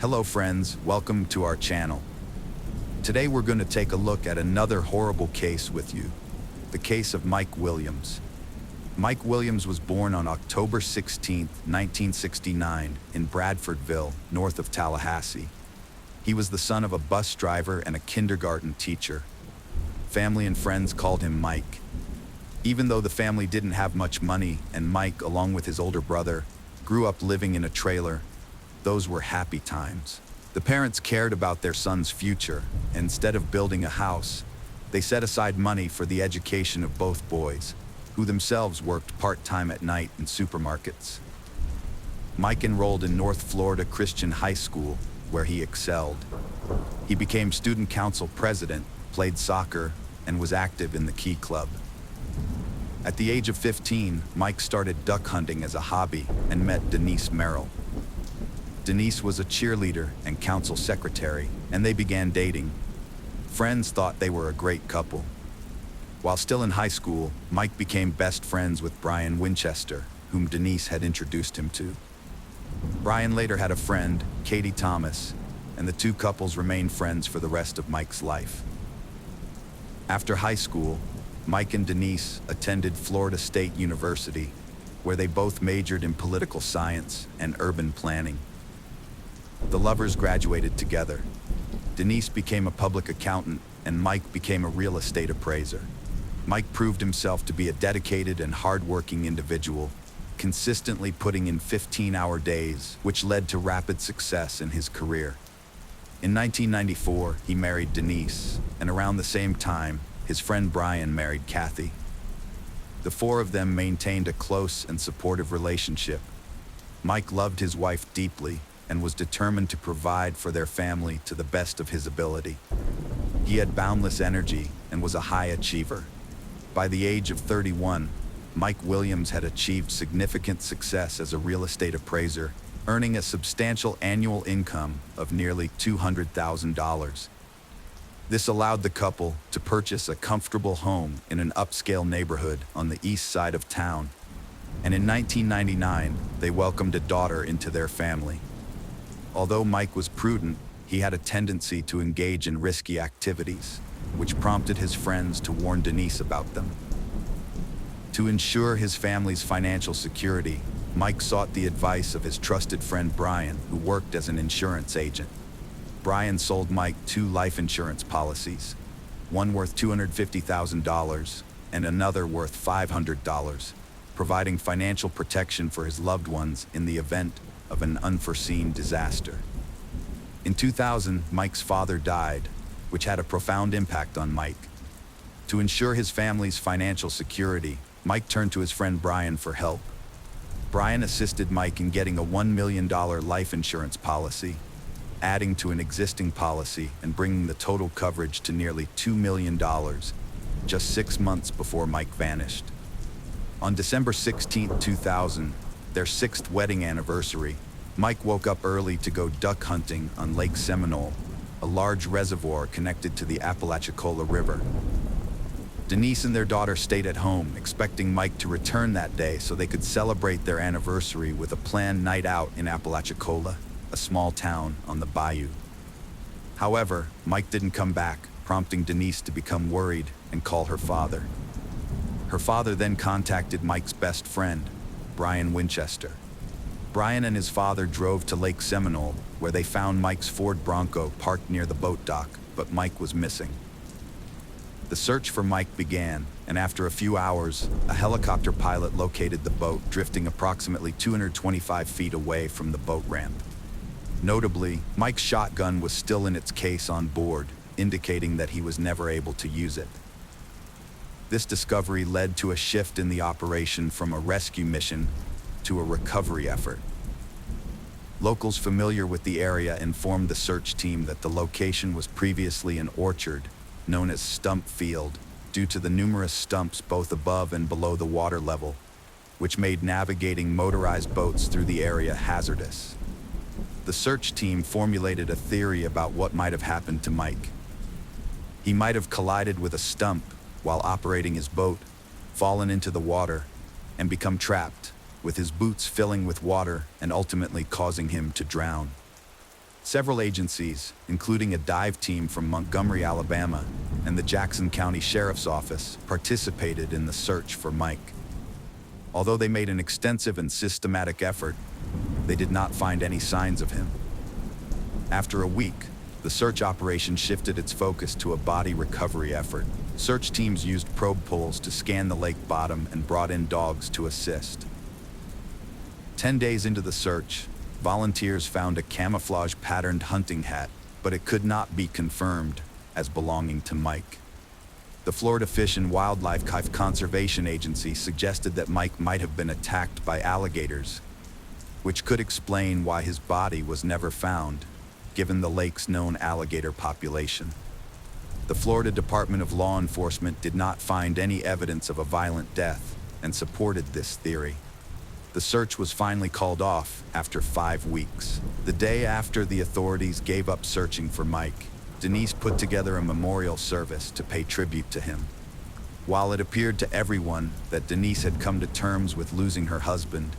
Hello friends, welcome to our channel. Today we're going to take a look at another horrible case with you. The case of Mike Williams. Mike Williams was born on October 16, 1969 in Bradfordville, north of Tallahassee. He was the son of a bus driver and a kindergarten teacher. Family and friends called him Mike. Even though the family didn't have much money and Mike, along with his older brother, grew up living in a trailer, those were happy times. The parents cared about their son's future. Instead of building a house, they set aside money for the education of both boys, who themselves worked part-time at night in supermarkets. Mike enrolled in North Florida Christian High School, where he excelled. He became student council president, played soccer, and was active in the Key Club. At the age of 15, Mike started duck hunting as a hobby and met Denise Merrill. Denise was a cheerleader and council secretary, and they began dating. Friends thought they were a great couple. While still in high school, Mike became best friends with Brian Winchester, whom Denise had introduced him to. Brian later had a friend, Katie Thomas, and the two couples remained friends for the rest of Mike's life. After high school, Mike and Denise attended Florida State University, where they both majored in political science and urban planning. The lovers graduated together. Denise became a public accountant, and Mike became a real estate appraiser. Mike proved himself to be a dedicated and hard-working individual, consistently putting in 15-hour days, which led to rapid success in his career. In 1994, he married Denise, and around the same time, his friend Brian married Kathy. The four of them maintained a close and supportive relationship. Mike loved his wife deeply and was determined to provide for their family to the best of his ability. He had boundless energy and was a high achiever. By the age of 31, Mike Williams had achieved significant success as a real estate appraiser, earning a substantial annual income of nearly $200,000. This allowed the couple to purchase a comfortable home in an upscale neighborhood on the east side of town. And in 1999, they welcomed a daughter into their family. Although Mike was prudent, he had a tendency to engage in risky activities, which prompted his friends to warn Denise about them. To ensure his family's financial security, Mike sought the advice of his trusted friend Brian, who worked as an insurance agent. Brian sold Mike 2 life insurance policies, one worth $250,000 and another worth $500, providing financial protection for his loved ones in the event of an unforeseen disaster. In 2000, Mike's father died, which had a profound impact on Mike. To ensure his family's financial security, Mike turned to his friend Brian for help. Brian assisted Mike in getting a $1 million life insurance policy, adding to an existing policy and bringing the total coverage to nearly $2 million, just 6 months before Mike vanished. On December 16, 2000, their 6th wedding anniversary, Mike woke up early to go duck hunting on Lake Seminole, a large reservoir connected to the Apalachicola River. Denise and their daughter stayed at home, expecting Mike to return that day so they could celebrate their anniversary with a planned night out in Apalachicola, a small town on the bayou. However, Mike didn't come back, prompting Denise to become worried and call her father. Her father then contacted Mike's best friend, Brian Winchester. Brian and his father drove to Lake Seminole, where they found Mike's Ford Bronco parked near the boat dock, but Mike was missing. The search for Mike began, and after a few hours, a helicopter pilot located the boat drifting approximately 225 feet away from the boat ramp. Notably, Mike's shotgun was still in its case on board, indicating that he was never able to use it. This discovery led to a shift in the operation from a rescue mission to a recovery effort. Locals familiar with the area informed the search team that the location was previously an orchard, known as Stump Field, due to the numerous stumps both above and below the water level, which made navigating motorized boats through the area hazardous. The search team formulated a theory about what might have happened to Mike. He might have collided with a stump while operating his boat, fallen into the water, and become trapped, with his boots filling with water and ultimately causing him to drown. Several agencies, including a dive team from Montgomery, Alabama, and the Jackson County Sheriff's Office, participated in the search for Mike. Although they made an extensive and systematic effort, they did not find any signs of him. After a week, the search operation shifted its focus to a body recovery effort. Search teams used probe poles to scan the lake bottom and brought in dogs to assist. 10 days into the search, volunteers found a camouflage-patterned hunting hat, but it could not be confirmed as belonging to Mike. The Florida Fish and Wildlife Conservation Agency suggested that Mike might have been attacked by alligators, which could explain why his body was never found, given the lake's known alligator population. The Florida Department of Law Enforcement did not find any evidence of a violent death and supported this theory. The search was finally called off after 5 weeks. The day after the authorities gave up searching for Mike, Denise put together a memorial service to pay tribute to him. While it appeared to everyone that Denise had come to terms with losing her husband,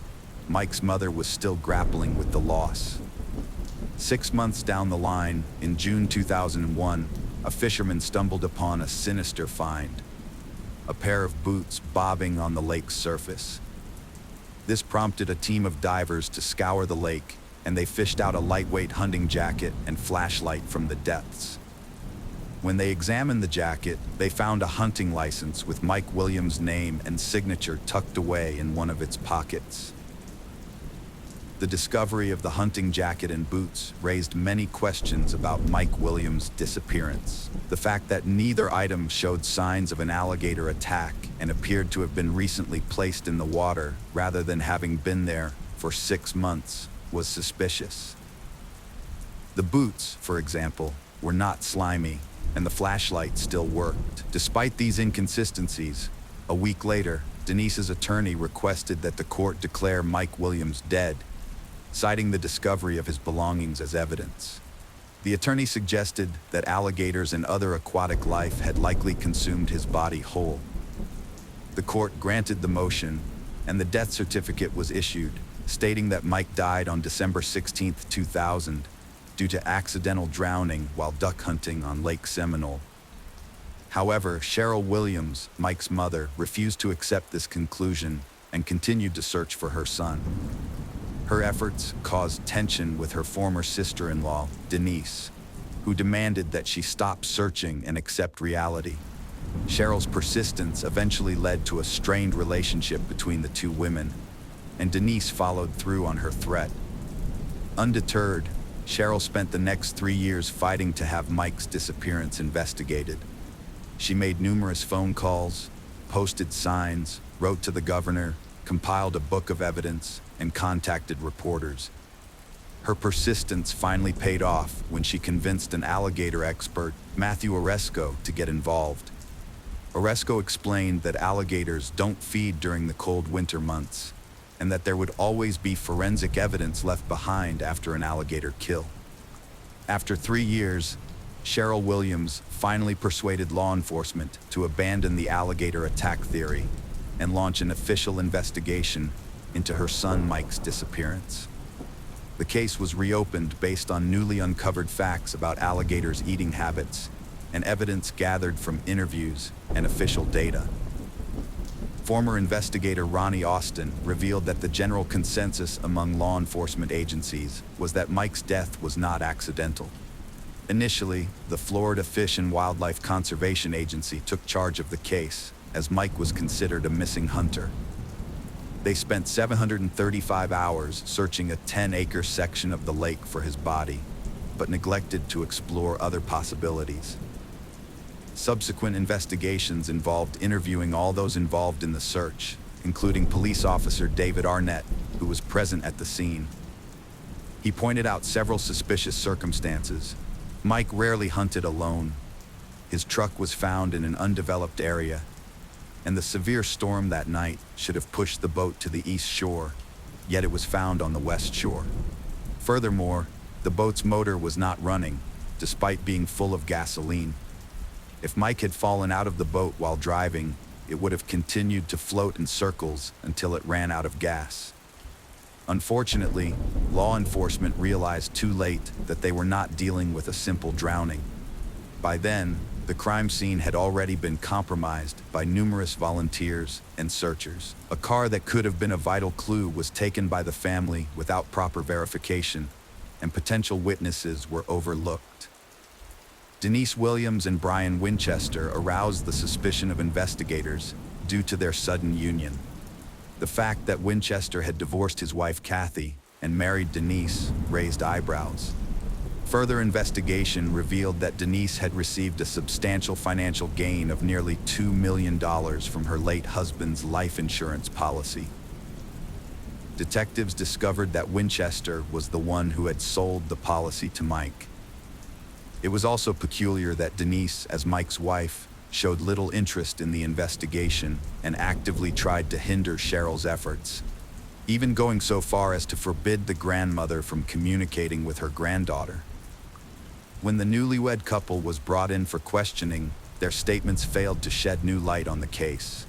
Mike's mother was still grappling with the loss. 6 months down the line, in June 2001, a fisherman stumbled upon a sinister find: a pair of boots bobbing on the lake's surface. This prompted a team of divers to scour the lake, and they fished out a lightweight hunting jacket and flashlight from the depths. When they examined the jacket, they found a hunting license with Mike Williams' name and signature tucked away in one of its pockets. The discovery of the hunting jacket and boots raised many questions about Mike Williams' disappearance. The fact that neither item showed signs of an alligator attack and appeared to have been recently placed in the water rather than having been there for 6 months was suspicious. The boots, for example, were not slimy, and the flashlight still worked. Despite these inconsistencies, a week later, Denise's attorney requested that the court declare Mike Williams dead, citing the discovery of his belongings as evidence. The attorney suggested that alligators and other aquatic life had likely consumed his body whole. The court granted the motion, and the death certificate was issued, stating that Mike died on December 16, 2000, due to accidental drowning while duck hunting on Lake Seminole. However, Cheryl Williams, Mike's mother, refused to accept this conclusion and continued to search for her son. Her efforts caused tension with her former sister-in-law, Denise, who demanded that she stop searching and accept reality. Cheryl's persistence eventually led to a strained relationship between the two women, and Denise followed through on her threat. Undeterred, Cheryl spent the next 3 years fighting to have Mike's disappearance investigated. She made numerous phone calls, posted signs, wrote to the governor, compiled a book of evidence, and contacted reporters. Her persistence finally paid off when she convinced an alligator expert, Matthew Oresco, to get involved. Oresco explained that alligators don't feed during the cold winter months, and that there would always be forensic evidence left behind after an alligator kill. After 3 years, Cheryl Williams finally persuaded law enforcement to abandon the alligator attack theory and launch an official investigation into her son Mike's disappearance. The case was reopened based on newly uncovered facts about alligators' eating habits and evidence gathered from interviews and official data. Former investigator Ronnie Austin revealed that the general consensus among law enforcement agencies was that Mike's death was not accidental. Initially, the Florida Fish and Wildlife Conservation Agency took charge of the case, as Mike was considered a missing hunter. They spent 735 hours searching a 10-acre section of the lake for his body, but neglected to explore other possibilities. Subsequent investigations involved interviewing all those involved in the search, including police officer David Arnett, who was present at the scene. He pointed out several suspicious circumstances. Mike rarely hunted alone. His truck was found in an undeveloped area, and the severe storm that night should have pushed the boat to the east shore, yet it was found on the west shore. Furthermore, the boat's motor was not running, despite being full of gasoline. If Mike had fallen out of the boat while driving, it would have continued to float in circles until it ran out of gas. Unfortunately, law enforcement realized too late that they were not dealing with a simple drowning. By then, the crime scene had already been compromised by numerous volunteers and searchers. A car that could have been a vital clue was taken by the family without proper verification, and potential witnesses were overlooked. Denise Williams and Brian Winchester aroused the suspicion of investigators due to their sudden union. The fact that Winchester had divorced his wife Kathy and married Denise raised eyebrows. Further investigation revealed that Denise had received a substantial financial gain of nearly $2 million from her late husband's life insurance policy. Detectives discovered that Winchester was the one who had sold the policy to Mike. It was also peculiar that Denise, as Mike's wife, showed little interest in the investigation and actively tried to hinder Cheryl's efforts, even going so far as to forbid the grandmother from communicating with her granddaughter. When the newlywed couple was brought in for questioning, their statements failed to shed new light on the case.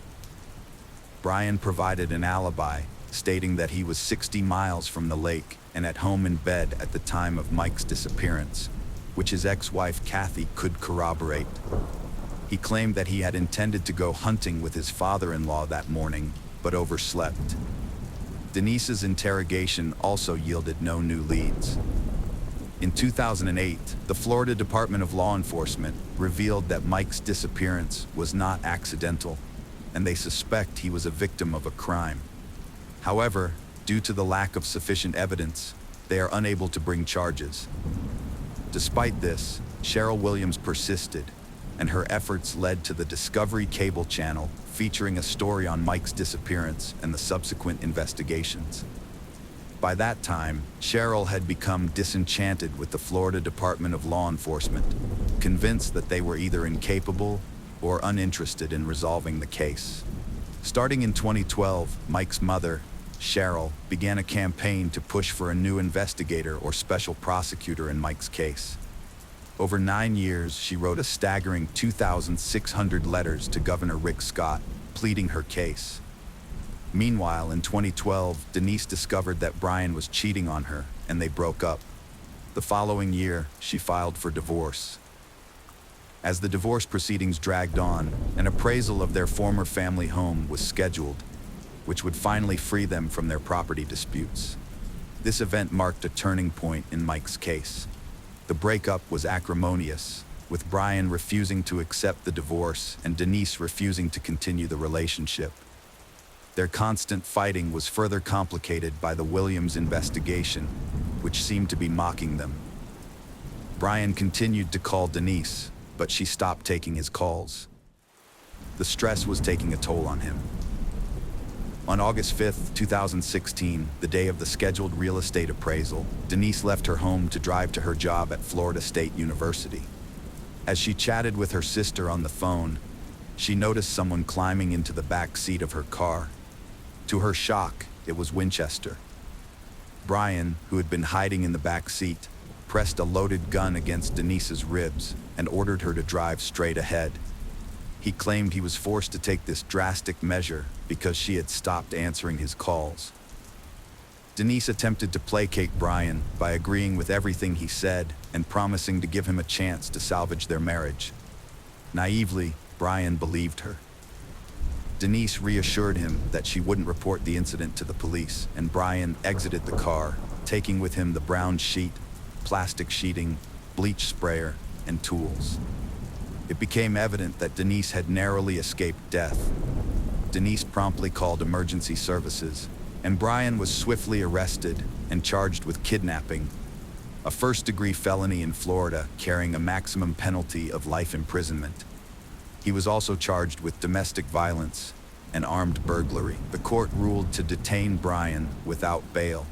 Brian provided an alibi, stating that he was 60 miles from the lake and at home in bed at the time of Mike's disappearance, which his ex-wife Kathy could corroborate. He claimed that he had intended to go hunting with his father-in-law that morning, but overslept. Denise's interrogation also yielded no new leads. In 2008, the Florida Department of Law Enforcement revealed that Mike's disappearance was not accidental, and they suspect he was a victim of a crime. However, due to the lack of sufficient evidence, they are unable to bring charges. Despite this, Cheryl Williams persisted, and her efforts led to the Discovery Cable Channel featuring a story on Mike's disappearance and the subsequent investigations. By that time, Cheryl had become disenchanted with the Florida Department of Law Enforcement, convinced that they were either incapable or uninterested in resolving the case. Starting in 2012, Mike's mother, Cheryl, began a campaign to push for a new investigator or special prosecutor in Mike's case. Over 9 years, she wrote a staggering 2,600 letters to Governor Rick Scott, pleading her case. Meanwhile, in 2012, Denise discovered that Brian was cheating on her, and they broke up. The following year, she filed for divorce. As the divorce proceedings dragged on, an appraisal of their former family home was scheduled, which would finally free them from their property disputes. This event marked a turning point in Mike's case. The breakup was acrimonious, with Brian refusing to accept the divorce and Denise refusing to continue the relationship. Their constant fighting was further complicated by the Williams investigation, which seemed to be mocking them. Brian continued to call Denise, but she stopped taking his calls. The stress was taking a toll on him. On August 5, 2016, the day of the scheduled real estate appraisal, Denise left her home to drive to her job at Florida State University. As she chatted with her sister on the phone, she noticed someone climbing into the back seat of her car. To her shock, it was Winchester. Brian, who had been hiding in the back seat, pressed a loaded gun against Denise's ribs and ordered her to drive straight ahead. He claimed he was forced to take this drastic measure because she had stopped answering his calls. Denise attempted to placate Brian by agreeing with everything he said and promising to give him a chance to salvage their marriage. Naively, Brian believed her. Denise reassured him that she wouldn't report the incident to the police, and Brian exited the car, taking with him the brown sheet, plastic sheeting, bleach sprayer, and tools. It became evident that Denise had narrowly escaped death. Denise promptly called emergency services, and Brian was swiftly arrested and charged with kidnapping, a first-degree felony in Florida carrying a maximum penalty of life imprisonment. He was also charged with domestic violence and armed burglary. The court ruled to detain Brian without bail.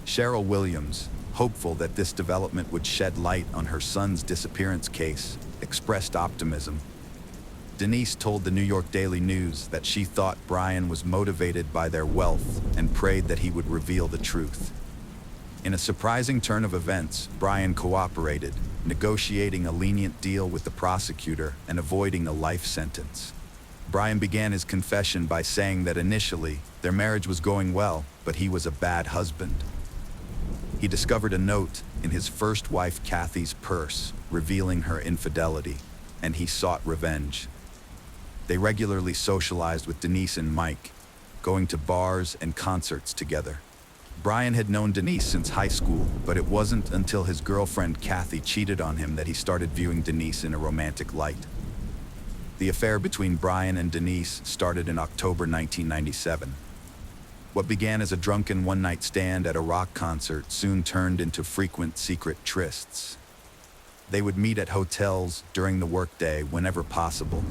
Cheryl Williams, hopeful that this development would shed light on her son's disappearance case, expressed optimism. Denise told the New York Daily News that she thought Brian was motivated by their wealth and prayed that he would reveal the truth. In a surprising turn of events, Brian cooperated, negotiating a lenient deal with the prosecutor and avoiding a life sentence. Brian began his confession by saying that initially, their marriage was going well, but he was a bad husband. He discovered a note in his first wife Kathy's purse, revealing her infidelity, and he sought revenge. They regularly socialized with Denise and Mike, going to bars and concerts together. Brian had known Denise since high school, but it wasn't until his girlfriend Kathy cheated on him that he started viewing Denise in a romantic light. The affair between Brian and Denise started in October 1997. What began as a drunken one-night stand at a rock concert soon turned into frequent secret trysts. They would meet at hotels during the workday whenever possible.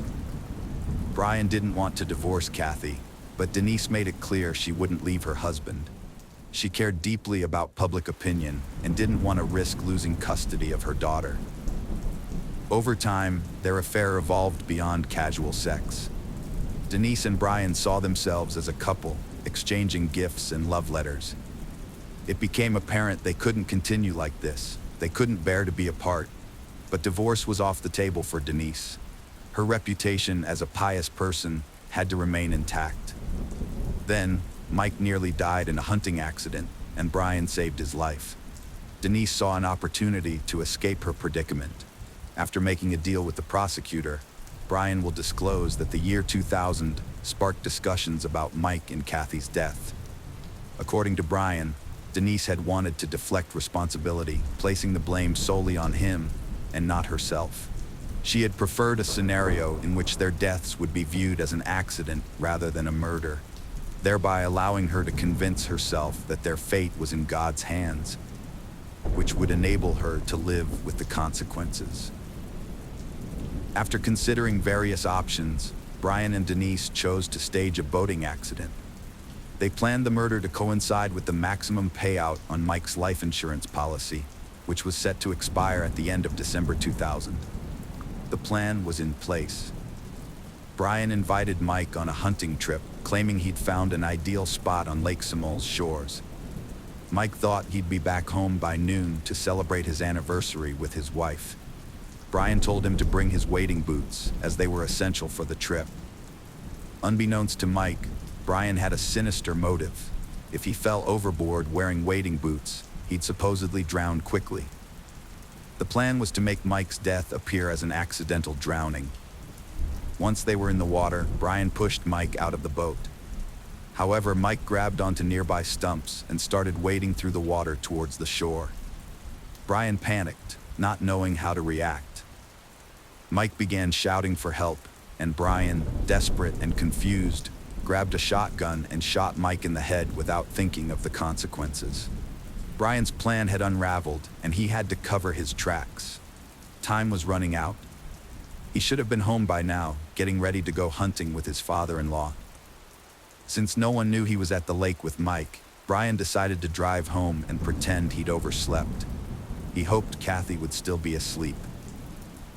Brian didn't want to divorce Kathy, but Denise made it clear she wouldn't leave her husband. She cared deeply about public opinion and didn't want to risk losing custody of her daughter. Over time, their affair evolved beyond casual sex. Denise and Brian saw themselves as a couple, exchanging gifts and love letters. It became apparent they couldn't continue like this. They couldn't bear to be apart. But divorce was off the table for Denise. Her reputation as a pious person had to remain intact. Then, Mike nearly died in a hunting accident, and Brian saved his life. Denise saw an opportunity to escape her predicament. After making a deal with the prosecutor, Brian will disclose that the year 2000 sparked discussions about Mike and Kathy's death. According to Brian, Denise had wanted to deflect responsibility, placing the blame solely on him and not herself. She had preferred a scenario in which their deaths would be viewed as an accident rather than a murder, thereby allowing her to convince herself that their fate was in God's hands, which would enable her to live with the consequences. After considering various options, Brian and Denise chose to stage a boating accident. They planned the murder to coincide with the maximum payout on Mike's life insurance policy, which was set to expire at the end of December 2000. The plan was in place. Brian invited Mike on a hunting trip, claiming he'd found an ideal spot on Lake Semol's shores. Mike thought he'd be back home by noon to celebrate his anniversary with his wife. Brian told him to bring his wading boots, as they were essential for the trip. Unbeknownst to Mike, Brian had a sinister motive. If he fell overboard wearing wading boots, he'd supposedly drown quickly. The plan was to make Mike's death appear as an accidental drowning. Once they were in the water, Brian pushed Mike out of the boat. However, Mike grabbed onto nearby stumps and started wading through the water towards the shore. Brian panicked, not knowing how to react. Mike began shouting for help, and Brian, desperate and confused, grabbed a shotgun and shot Mike in the head without thinking of the consequences. Brian's plan had unraveled, and he had to cover his tracks. Time was running out. He should have been home by now, getting ready to go hunting with his father-in-law. Since no one knew he was at the lake with Mike, Brian decided to drive home and pretend he'd overslept. He hoped Kathy would still be asleep.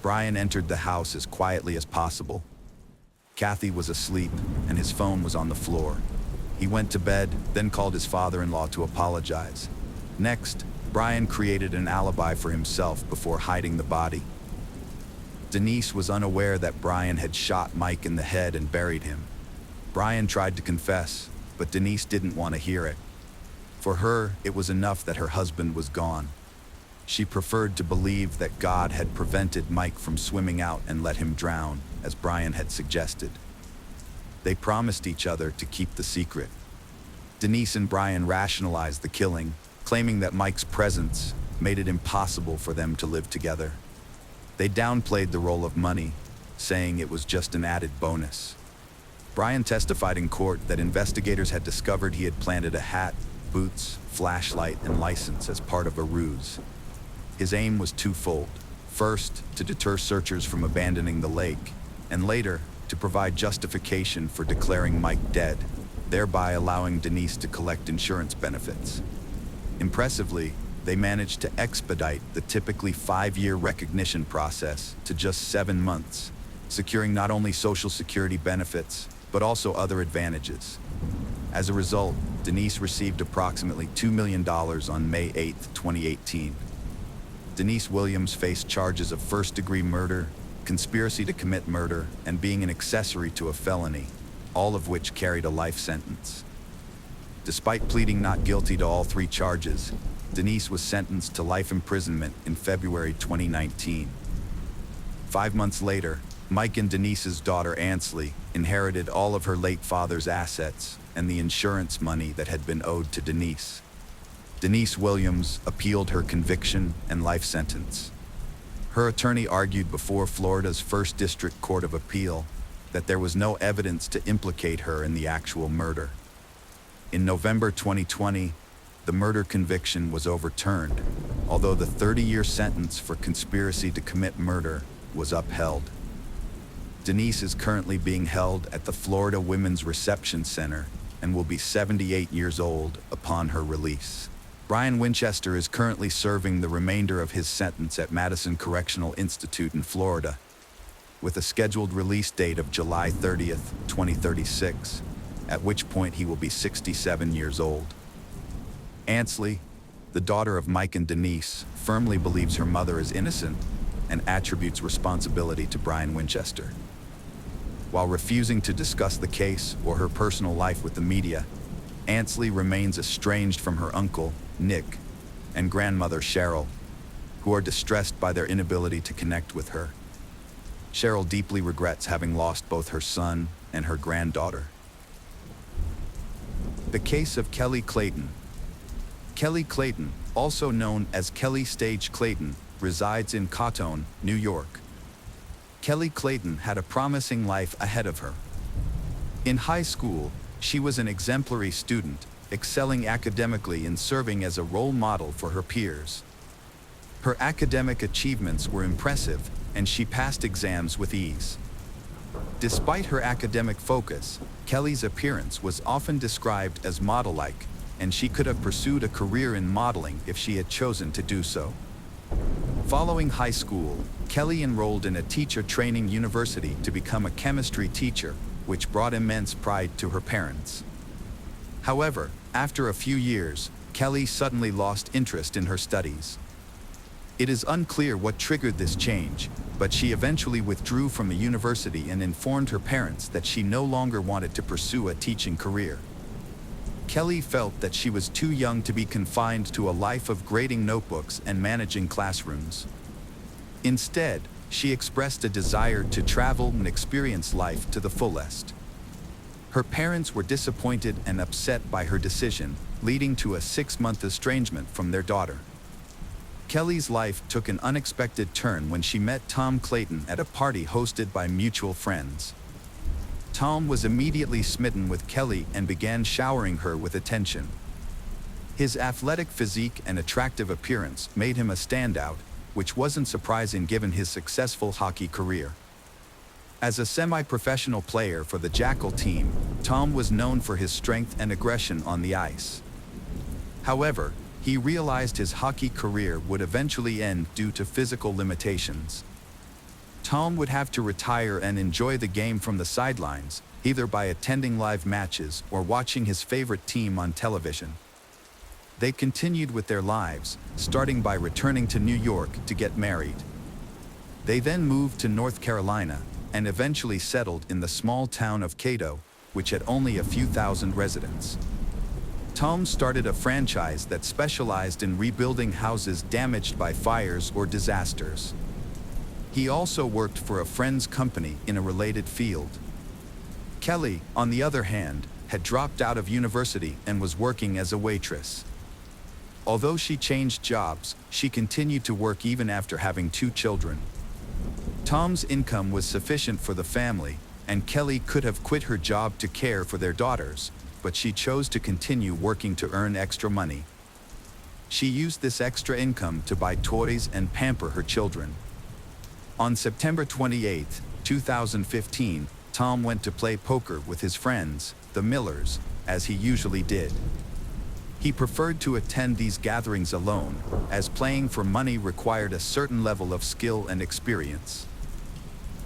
Brian entered the house as quietly as possible. Kathy was asleep, and his phone was on the floor. He went to bed, then called his father-in-law to apologize. Next, Brian created an alibi for himself before hiding the body. Denise was unaware that Brian had shot Mike in the head and buried him. Brian tried to confess, but Denise didn't want to hear it. For her, it was enough that her husband was gone. She preferred to believe that God had prevented Mike from swimming out and let him drown, as Brian had suggested. They promised each other to keep the secret. Denise and Brian rationalized the killing, claiming that Mike's presence made it impossible for them to live together. They downplayed the role of money, saying it was just an added bonus. Brian testified in court that investigators had discovered he had planted a hat, boots, flashlight, and license as part of a ruse. His aim was twofold. First, to deter searchers from abandoning the lake, and later, to provide justification for declaring Mike dead, thereby allowing Denise to collect insurance benefits. Impressively, they managed to expedite the typically 5-year recognition process to just 7 months, securing not only Social Security benefits, but also other advantages. As a result, Denise received approximately $2 million on May 8, 2018. Denise Williams faced charges of first-degree murder, conspiracy to commit murder, and being an accessory to a felony, all of which carried a life sentence. Despite pleading not guilty to all three charges, Denise was sentenced to life imprisonment in February 2019. 5 months later, Mike and Denise's daughter Ansley inherited all of her late father's assets and the insurance money that had been owed to Denise. Denise Williams appealed her conviction and life sentence. Her attorney argued before Florida's First District Court of Appeal that there was no evidence to implicate her in the actual murder. In November 2020, the murder conviction was overturned, although the 30-year sentence for conspiracy to commit murder was upheld. Denise is currently being held at the Florida Women's Reception Center and will be 78 years old upon her release. Brian Winchester is currently serving the remainder of his sentence at Madison Correctional Institute in Florida, with a scheduled release date of July 30th, 2036, at which point he will be 67 years old. Ansley, the daughter of Mike and Denise, firmly believes her mother is innocent and attributes responsibility to Brian Winchester. While refusing to discuss the case or her personal life with the media, Ansley remains estranged from her uncle, Nick, and grandmother, Cheryl, who are distressed by their inability to connect with her. Cheryl deeply regrets having lost both her son and her granddaughter. The case of Kelly Clayton. Kelly Clayton, also known as Kelly Stage Clayton, resides in Cotton, New York. Kelly Clayton had a promising life ahead of her. In high school, she was an exemplary student, excelling academically and serving as a role model for her peers. Her academic achievements were impressive, and she passed exams with ease. Despite her academic focus, Kelly's appearance was often described as model-like, and she could have pursued a career in modeling if she had chosen to do so. Following high school, Kelly enrolled in a teacher training university to become a chemistry teacher, which brought immense pride to her parents. However, after a few years, Kelly suddenly lost interest in her studies. It is unclear what triggered this change, but she eventually withdrew from the university and informed her parents that she no longer wanted to pursue a teaching career. Kelly felt that she was too young to be confined to a life of grading notebooks and managing classrooms. Instead, she expressed a desire to travel and experience life to the fullest. Her parents were disappointed and upset by her decision, leading to a 6-month estrangement from their daughter. Kelly's life took an unexpected turn when she met Tom Clayton at a party hosted by mutual friends. Tom was immediately smitten with Kelly and began showering her with attention. His athletic physique and attractive appearance made him a standout, which wasn't surprising given his successful hockey career. As a semi-professional player for the Jackal team, Tom was known for his strength and aggression on the ice. However, he realized his hockey career would eventually end due to physical limitations. Tom would have to retire and enjoy the game from the sidelines, either by attending live matches or watching his favorite team on television. They continued with their lives, starting by returning to New York to get married. They then moved to North Carolina and eventually settled in the small town of Cato, which had only a few thousand residents. Tom started a franchise that specialized in rebuilding houses damaged by fires or disasters. He also worked for a friend's company in a related field. Kelly, on the other hand, had dropped out of university and was working as a waitress. Although she changed jobs, she continued to work even after having 2 children. Tom's income was sufficient for the family, and Kelly could have quit her job to care for their daughters, but she chose to continue working to earn extra money. She used this extra income to buy toys and pamper her children. On September 28, 2015, Tom went to play poker with his friends, the Millers, as he usually did. He preferred to attend these gatherings alone, as playing for money required a certain level of skill and experience.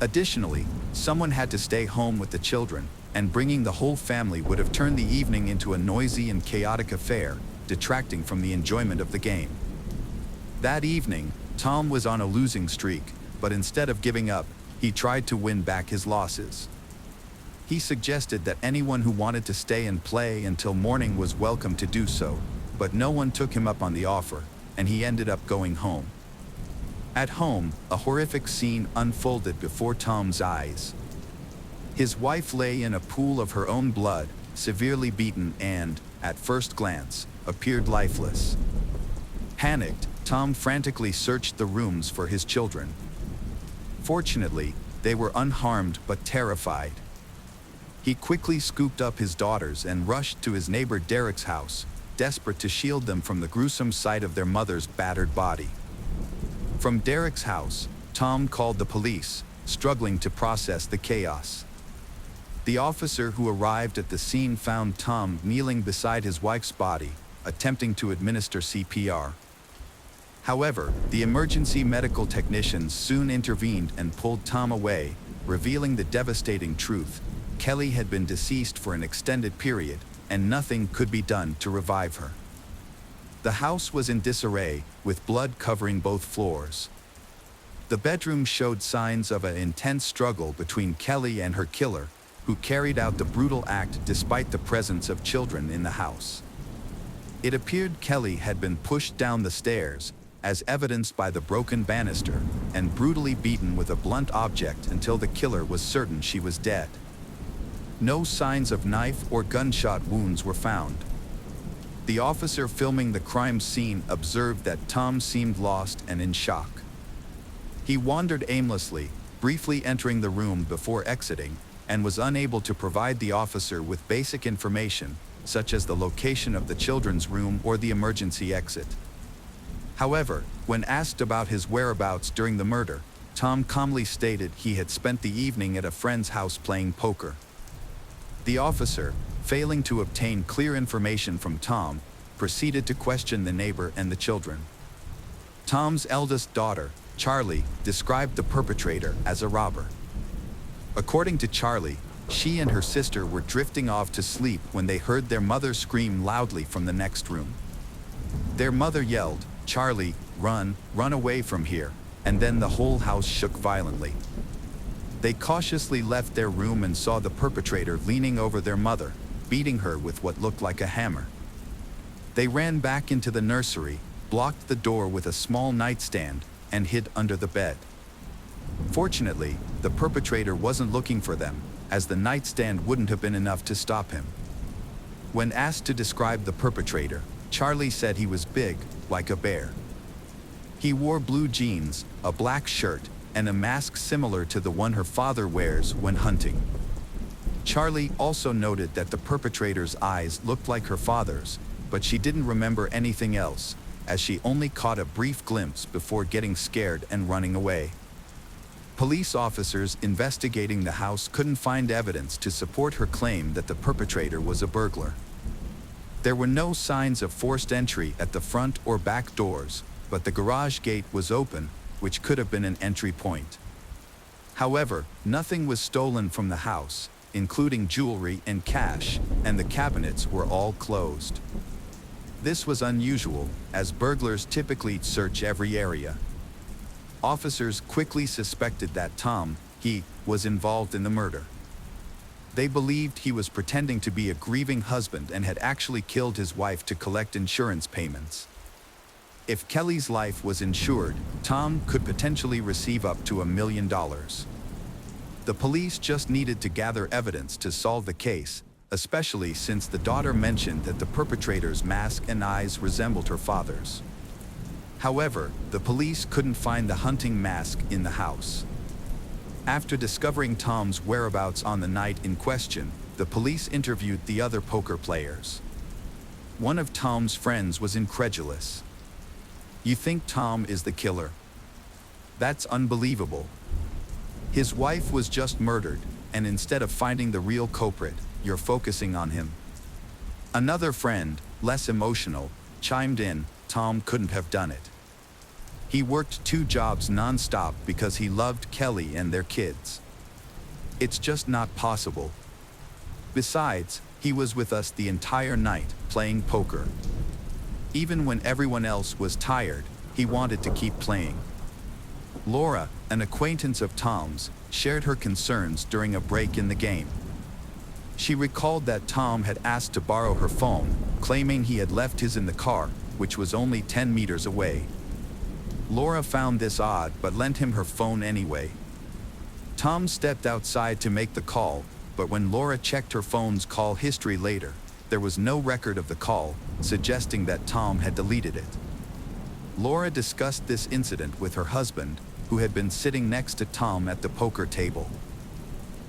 Additionally, someone had to stay home with the children, and bringing the whole family would have turned the evening into a noisy and chaotic affair, detracting from the enjoyment of the game. That evening, Tom was on a losing streak, but instead of giving up, He tried to win back his losses. He suggested that anyone who wanted to stay and play until morning was welcome to do so, but no one took him up on the offer, and he ended up going home. At home, a horrific scene unfolded before Tom's eyes. His wife lay in a pool of her own blood, severely beaten and, at first glance, appeared lifeless. Panicked, Tom frantically searched the rooms for his children. Fortunately, they were unharmed but terrified. He quickly scooped up his daughters and rushed to his neighbor Derek's house, desperate to shield them from the gruesome sight of their mother's battered body. From Derek's house, Tom called the police, struggling to process the chaos. The officer who arrived at the scene found Tom kneeling beside his wife's body, attempting to administer CPR. However, the emergency medical technicians soon intervened and pulled Tom away, revealing the devastating truth: Kelly had been deceased for an extended period, and nothing could be done to revive her. The house was in disarray, with blood covering both floors. The bedroom showed signs of an intense struggle between Kelly and her killer, who carried out the brutal act despite the presence of children in the house. It appeared Kelly had been pushed down the stairs, as evidenced by the broken banister, and brutally beaten with a blunt object until the killer was certain she was dead. No signs of knife or gunshot wounds were found. The officer filming the crime scene observed that Tom seemed lost and in shock. He wandered aimlessly, briefly entering the room before exiting, and was unable to provide the officer with basic information, such as the location of the children's room or the emergency exit. However, when asked about his whereabouts during the murder, Tom calmly stated he had spent the evening at a friend's house playing poker. The officer, failing to obtain clear information from Tom, proceeded to question the neighbor and the children. Tom's eldest daughter, Charlie, described the perpetrator as a robber. According to Charlie, she and her sister were drifting off to sleep when they heard their mother scream loudly from the next room. Their mother yelled, "Charlie, run away from here," and then the whole house shook violently. They cautiously left their room and saw the perpetrator leaning over their mother, beating her with what looked like a hammer. They ran back into the nursery, blocked the door with a small nightstand, and hid under the bed. Fortunately, the perpetrator wasn't looking for them, as the nightstand wouldn't have been enough to stop him. When asked to describe the perpetrator, Charlie said he was big, like a bear. He wore blue jeans, a black shirt, and a mask similar to the one her father wears when hunting. Charlie also noted that the perpetrator's eyes looked like her father's, but she didn't remember anything else, as she only caught a brief glimpse before getting scared and running away. Police officers investigating the house couldn't find evidence to support her claim that the perpetrator was a burglar. There were no signs of forced entry at the front or back doors, but the garage gate was open, which could have been an entry point. However, nothing was stolen from the house, including jewelry and cash, and the cabinets were all closed. This was unusual, as burglars typically search every area. Officers quickly suspected that Tom, was involved in the murder. They believed he was pretending to be a grieving husband and had actually killed his wife to collect insurance payments. If Kelly's life was insured, Tom could potentially receive up to $1 million. The police just needed to gather evidence to solve the case, especially since the daughter mentioned that the perpetrator's mask and eyes resembled her father's. However, the police couldn't find the hunting mask in the house. After discovering Tom's whereabouts on the night in question, the police interviewed the other poker players. One of Tom's friends was incredulous. "You think Tom is the killer? That's unbelievable. His wife was just murdered, and instead of finding the real culprit, you're focusing on him." Another friend, less emotional, chimed in, "Tom couldn't have done it. He worked 2 jobs non-stop because he loved Kelly and their kids. It's just not possible. Besides, he was with us the entire night, playing poker. Even when everyone else was tired, he wanted to keep playing." Laura, an acquaintance of Tom's, shared her concerns during a break in the game. She recalled that Tom had asked to borrow her phone, claiming he had left his in the car, which was only 10 meters away. Laura found this odd but lent him her phone anyway. Tom stepped outside to make the call, but when Laura checked her phone's call history later, there was no record of the call, suggesting that Tom had deleted it. Laura discussed this incident with her husband, who had been sitting next to Tom at the poker table.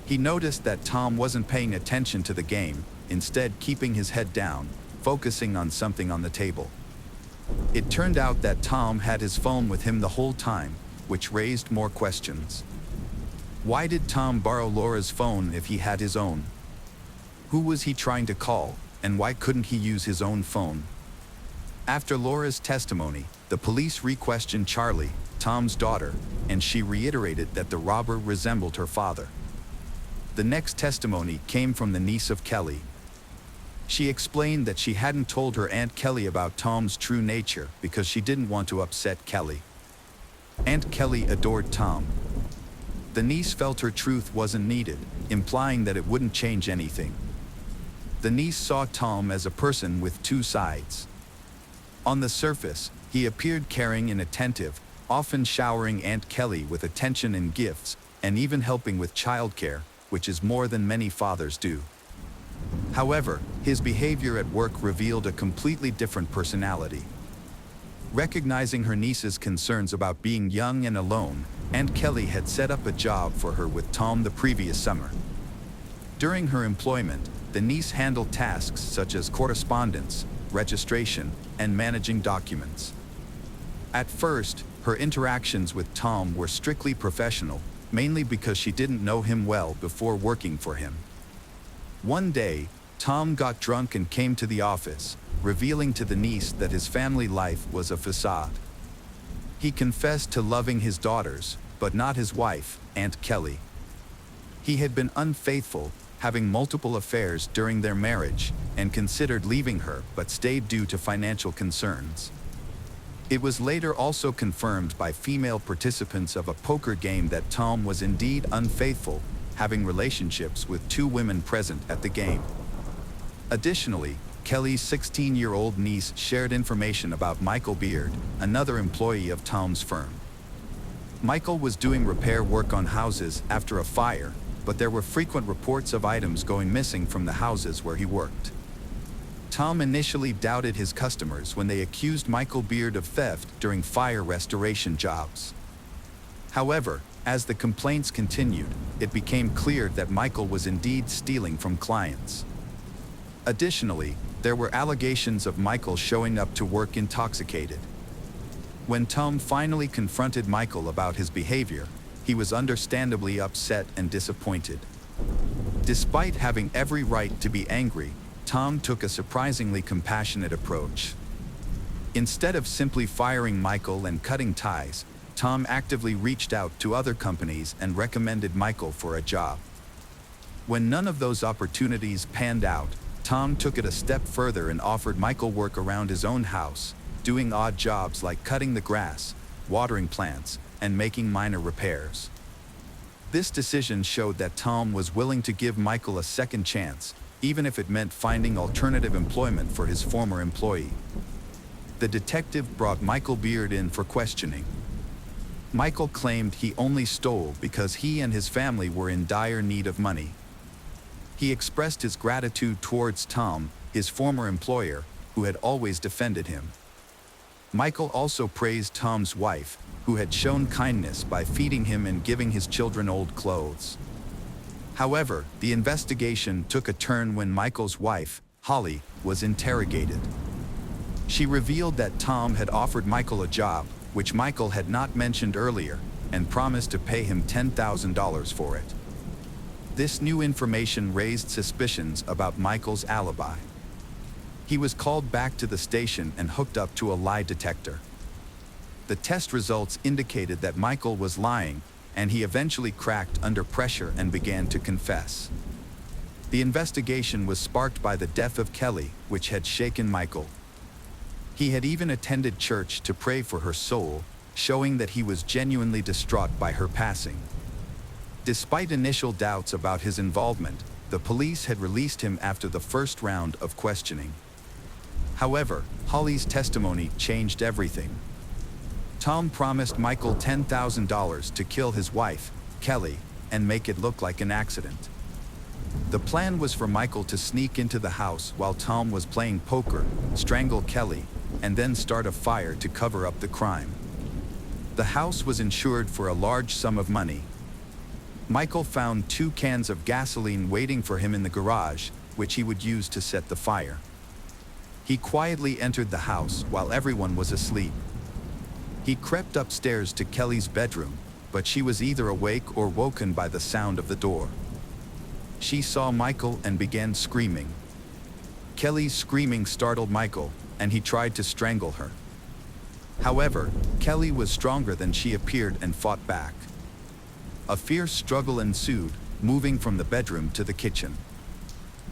He noticed that Tom wasn't paying attention to the game, instead keeping his head down, focusing on something on the table. It turned out that Tom had his phone with him the whole time, which raised more questions. Why did Tom borrow Laura's phone if he had his own? Who was he trying to call, and why couldn't he use his own phone? After Laura's testimony, the police re-questioned Charlie, Tom's daughter, and she reiterated that the robber resembled her father. The next testimony came from the niece of Kelly. She explained that she hadn't told her Aunt Kelly about Tom's true nature because she didn't want to upset Kelly. Aunt Kelly adored Tom. The niece felt her truth wasn't needed, implying that it wouldn't change anything. The niece saw Tom as a person with two sides. On the surface, he appeared caring and attentive, often showering Aunt Kelly with attention and gifts, and even helping with childcare, which is more than many fathers do. However, his behavior at work revealed a completely different personality. Recognizing her niece's concerns about being young and alone, Aunt Kelly had set up a job for her with Tom the previous summer. During her employment, the niece handled tasks such as correspondence, registration, and managing documents. At first, her interactions with Tom were strictly professional, mainly because she didn't know him well before working for him. One day, Tom got drunk and came to the office, revealing to the niece that his family life was a facade. He confessed to loving his daughters, but not his wife, Aunt Kelly. He had been unfaithful, having multiple affairs during their marriage, and considered leaving her but stayed due to financial concerns. It was later also confirmed by female participants of a poker game that Tom was indeed unfaithful, having relationships with two women present at the game. Additionally, Kelly's 16-year-old niece shared information about Michael Beard, another employee of Tom's firm. Michael was doing repair work on houses after a fire, but there were frequent reports of items going missing from the houses where he worked. Tom initially doubted his customers when they accused Michael Beard of theft during fire restoration jobs. However, as the complaints continued, it became clear that Michael was indeed stealing from clients. Additionally, there were allegations of Michael showing up to work intoxicated. When Tom finally confronted Michael about his behavior, he was understandably upset and disappointed. Despite having every right to be angry, Tom took a surprisingly compassionate approach. Instead of simply firing Michael and cutting ties, Tom actively reached out to other companies and recommended Michael for a job. When none of those opportunities panned out, Tom took it a step further and offered Michael work around his own house, doing odd jobs like cutting the grass, watering plants, and making minor repairs. This decision showed that Tom was willing to give Michael a second chance, even if it meant finding alternative employment for his former employee. The detective brought Michael Beard in for questioning. Michael claimed he only stole because he and his family were in dire need of money. He expressed his gratitude towards Tom, his former employer, who had always defended him. Michael also praised Tom's wife, who had shown kindness by feeding him and giving his children old clothes. However, the investigation took a turn when Michael's wife, Holly, was interrogated. She revealed that Tom had offered Michael a job, which Michael had not mentioned earlier, and promised to pay him $10,000 for it. This new information raised suspicions about Michael's alibi. He was called back to the station and hooked up to a lie detector. The test results indicated that Michael was lying, and he eventually cracked under pressure and began to confess. The investigation was sparked by the death of Kelly, which had shaken Michael. He had even attended church to pray for her soul, showing that he was genuinely distraught by her passing. Despite initial doubts about his involvement, the police had released him after the first round of questioning. However, Holly's testimony changed everything. Tom promised Michael $10,000 to kill his wife, Kelly, and make it look like an accident. The plan was for Michael to sneak into the house while Tom was playing poker, strangle Kelly, and then start a fire to cover up the crime. The house was insured for a large sum of money. Michael found 2 cans of gasoline waiting for him in the garage, which he would use to set the fire. He quietly entered the house while everyone was asleep. He crept upstairs to Kelly's bedroom, but she was either awake or woken by the sound of the door. She saw Michael and began screaming. Kelly's screaming startled Michael, and he tried to strangle her. However, Kelly was stronger than she appeared and fought back. A fierce struggle ensued, moving from the bedroom to the kitchen.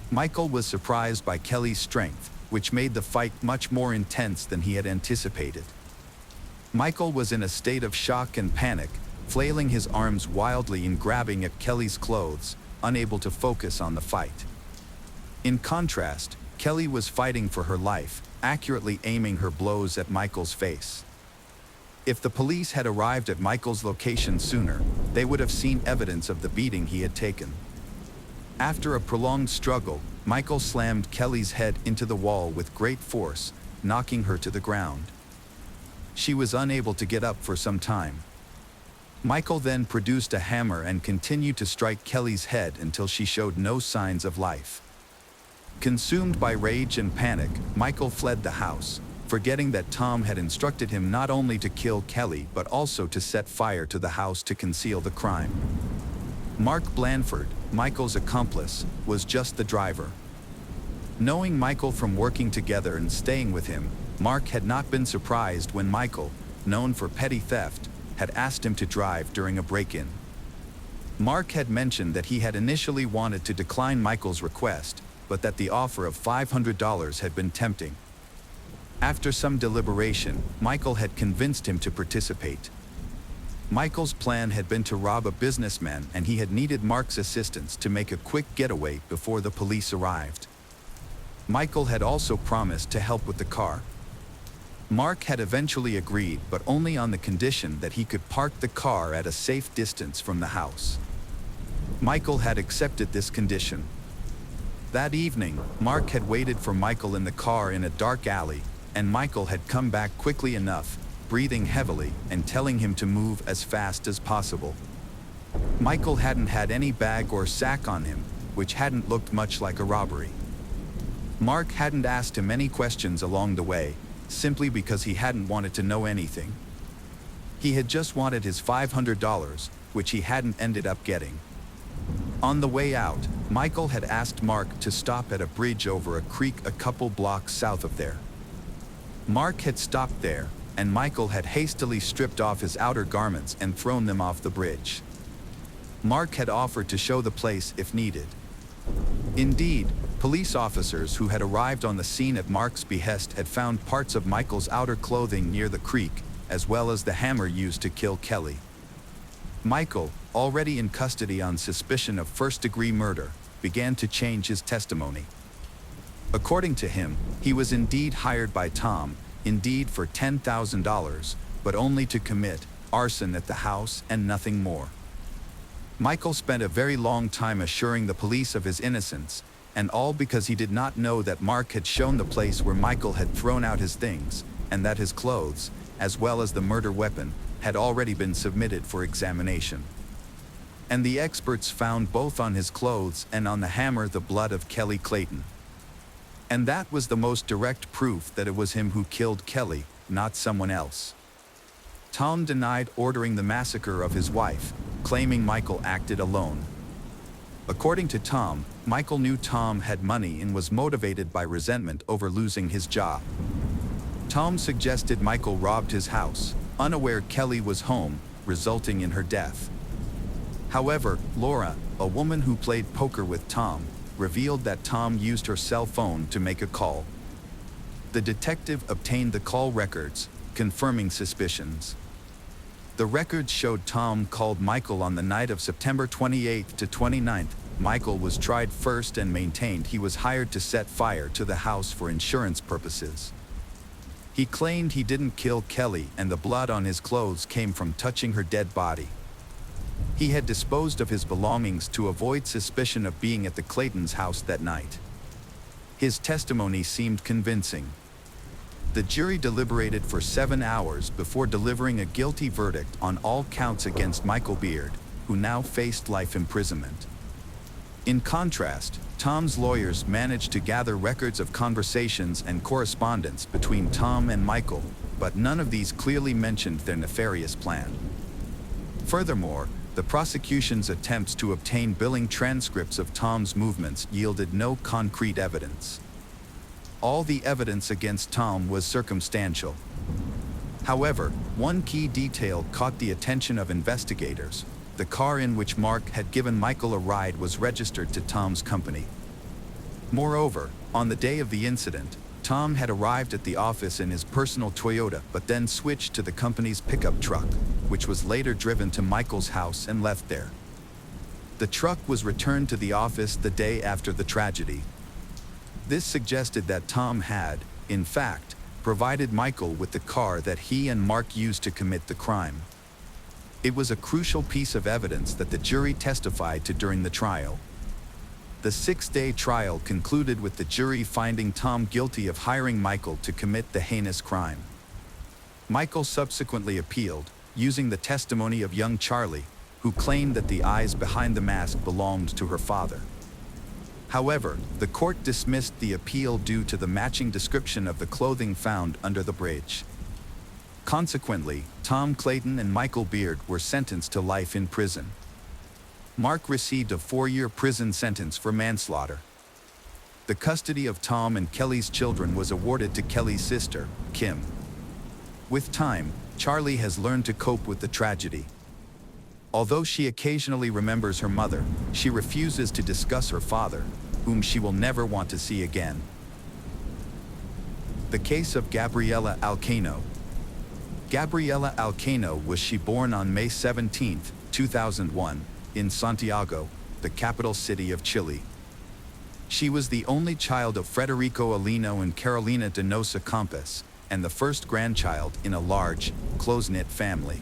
Michael was surprised by Kelly's strength, which made the fight much more intense than he had anticipated. Michael was in a state of shock and panic, flailing his arms wildly and grabbing at Kelly's clothes, unable to focus on the fight. In contrast, Kelly was fighting for her life, accurately aiming her blows at Michael's face. If the police had arrived at Michael's location sooner, they would have seen evidence of the beating he had taken. After a prolonged struggle, Michael slammed Kelly's head into the wall with great force, knocking her to the ground. She was unable to get up for some time. Michael then produced a hammer and continued to strike Kelly's head until she showed no signs of life. Consumed by rage and panic, Michael fled the house, forgetting that Tom had instructed him not only to kill Kelly but also to set fire to the house to conceal the crime. Mark Blandford, Michael's accomplice, was just the driver. Knowing Michael from working together and staying with him, Mark had not been surprised when Michael, known for petty theft, had asked him to drive during a break-in. Mark had mentioned that he had initially wanted to decline Michael's request, but that the offer of $500 had been tempting. After some deliberation, Michael had convinced him to participate. Michael's plan had been to rob a businessman, and he had needed Mark's assistance to make a quick getaway before the police arrived. Michael had also promised to help with the car. Mark had eventually agreed, but only on the condition that he could park the car at a safe distance from the house. Michael had accepted this condition. That evening, Mark had waited for Michael in the car in a dark alley, and Michael had come back quickly enough, breathing heavily and telling him to move as fast as possible. Michael hadn't had any bag or sack on him, which hadn't looked much like a robbery. Mark hadn't asked him any questions along the way, simply because he hadn't wanted to know anything. He had just wanted his $500, which he hadn't ended up getting. On the way out, Michael had asked Mark to stop at a bridge over a creek a couple blocks south of there. Mark had stopped there, and Michael had hastily stripped off his outer garments and thrown them off the bridge. Mark had offered to show the place if needed. Indeed, police officers who had arrived on the scene at Mark's behest had found parts of Michael's outer clothing near the creek, as well as the hammer used to kill Kelly. Michael, already in custody on suspicion of first-degree murder, began to change his testimony. According to him, he was indeed hired by Tom, indeed for $10,000, but only to commit arson at the house and nothing more. Michael spent a very long time assuring the police of his innocence, and all because he did not know that Mark had shown the place where Michael had thrown out his things, and that his clothes, as well as the murder weapon, had already been submitted for examination. And the experts found both on his clothes and on the hammer the blood of Kelly Clayton. And that was the most direct proof that it was him who killed Kelly, not someone else. Tom denied ordering the massacre of his wife, claiming Michael acted alone. According to Tom, Michael knew Tom had money and was motivated by resentment over losing his job. Tom suggested Michael robbed his house, unaware Kelly was home, resulting in her death. However, Laura, a woman who played poker with Tom, revealed that Tom used her cell phone to make a call. The detective obtained the call records, confirming suspicions. The records showed Tom called Michael on the night of September 28th to 29th. Michael was tried first and maintained he was hired to set fire to the house for insurance purposes. He claimed he didn't kill Kelly and the blood on his clothes came from touching her dead body. He had disposed of his belongings to avoid suspicion of being at the Claytons' house that night. His testimony seemed convincing. The jury deliberated for 7 hours before delivering a guilty verdict on all counts against Michael Beard, who now faced life imprisonment. In contrast, Tom's lawyers managed to gather records of conversations and correspondence between Tom and Michael, but none of these clearly mentioned their nefarious plan. Furthermore, the prosecution's attempts to obtain billing transcripts of Tom's movements yielded no concrete evidence. All the evidence against Tom was circumstantial. However, one key detail caught the attention of investigators. The car in which Mark had given Michael a ride was registered to Tom's company. Moreover, on the day of the incident, Tom had arrived at the office in his personal Toyota but then switched to the company's pickup truck, which was later driven to Michael's house and left there. The truck was returned to the office the day after the tragedy. This suggested that Tom had, in fact, provided Michael with the car that he and Mark used to commit the crime. It was a crucial piece of evidence that the jury testified to during the trial. The 6-day trial concluded with the jury finding Tom guilty of hiring Michael to commit the heinous crime. Michael subsequently appealed, using the testimony of young Charlie, who claimed that the eyes behind the mask belonged to her father. However, the court dismissed the appeal due to the matching description of the clothing found under the bridge. Consequently, Tom Clayton and Michael Beard were sentenced to life in prison. Mark received a 4-year prison sentence for manslaughter. The custody of Tom and Kelly's children was awarded to Kelly's sister, Kim. With time, Charlie has learned to cope with the tragedy. Although she occasionally remembers her mother, she refuses to discuss her father, whom she will never want to see again. The case of Gabriela Alcano. Gabriela Alcano was born on May 17, 2001, in Santiago, the capital city of Chile. She was the only child of Federico Alino and Carolina Donosa Campos, and the first grandchild in a large, close-knit family.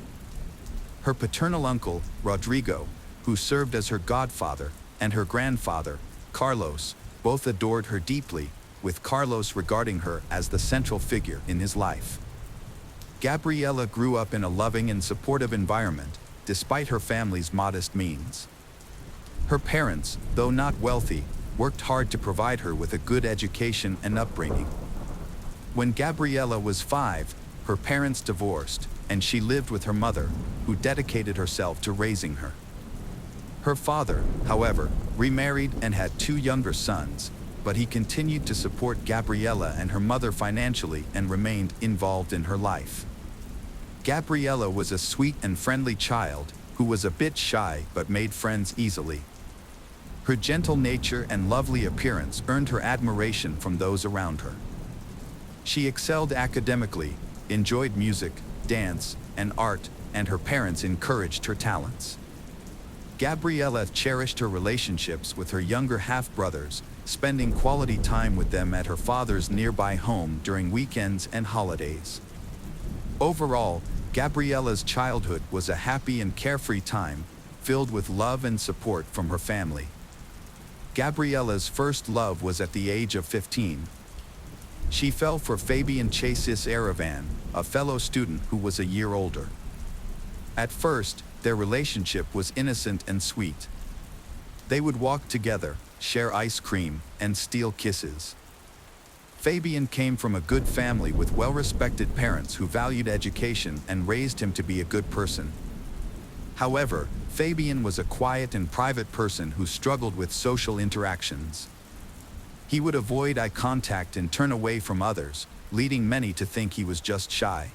Her paternal uncle, Rodrigo, who served as her godfather, and her grandfather, Carlos, both adored her deeply, with Carlos regarding her as the central figure in his life. Gabriela grew up in a loving and supportive environment, despite her family's modest means. Her parents, though not wealthy, worked hard to provide her with a good education and upbringing. When Gabriela was 5, her parents divorced, and she lived with her mother, who dedicated herself to raising her. Her father, however, remarried and had 2 younger sons, but he continued to support Gabriela and her mother financially and remained involved in her life. Gabriela was a sweet and friendly child who was a bit shy but made friends easily. Her gentle nature and lovely appearance earned her admiration from those around her. She excelled academically, enjoyed music, dance, and art, and her parents encouraged her talents. Gabriela cherished her relationships with her younger half-brothers, spending quality time with them at her father's nearby home during weekends and holidays. Overall, Gabriela's childhood was a happy and carefree time, filled with love and support from her family. Gabriela's first love was at the age of 15. She fell for Fabian Chasis Aravan, a fellow student who was a year older. At first, their relationship was innocent and sweet. They would walk together, share ice cream, and steal kisses. Fabian came from a good family with well-respected parents who valued education and raised him to be a good person. However, Fabian was a quiet and private person who struggled with social interactions. He would avoid eye contact and turn away from others, leading many to think he was just shy.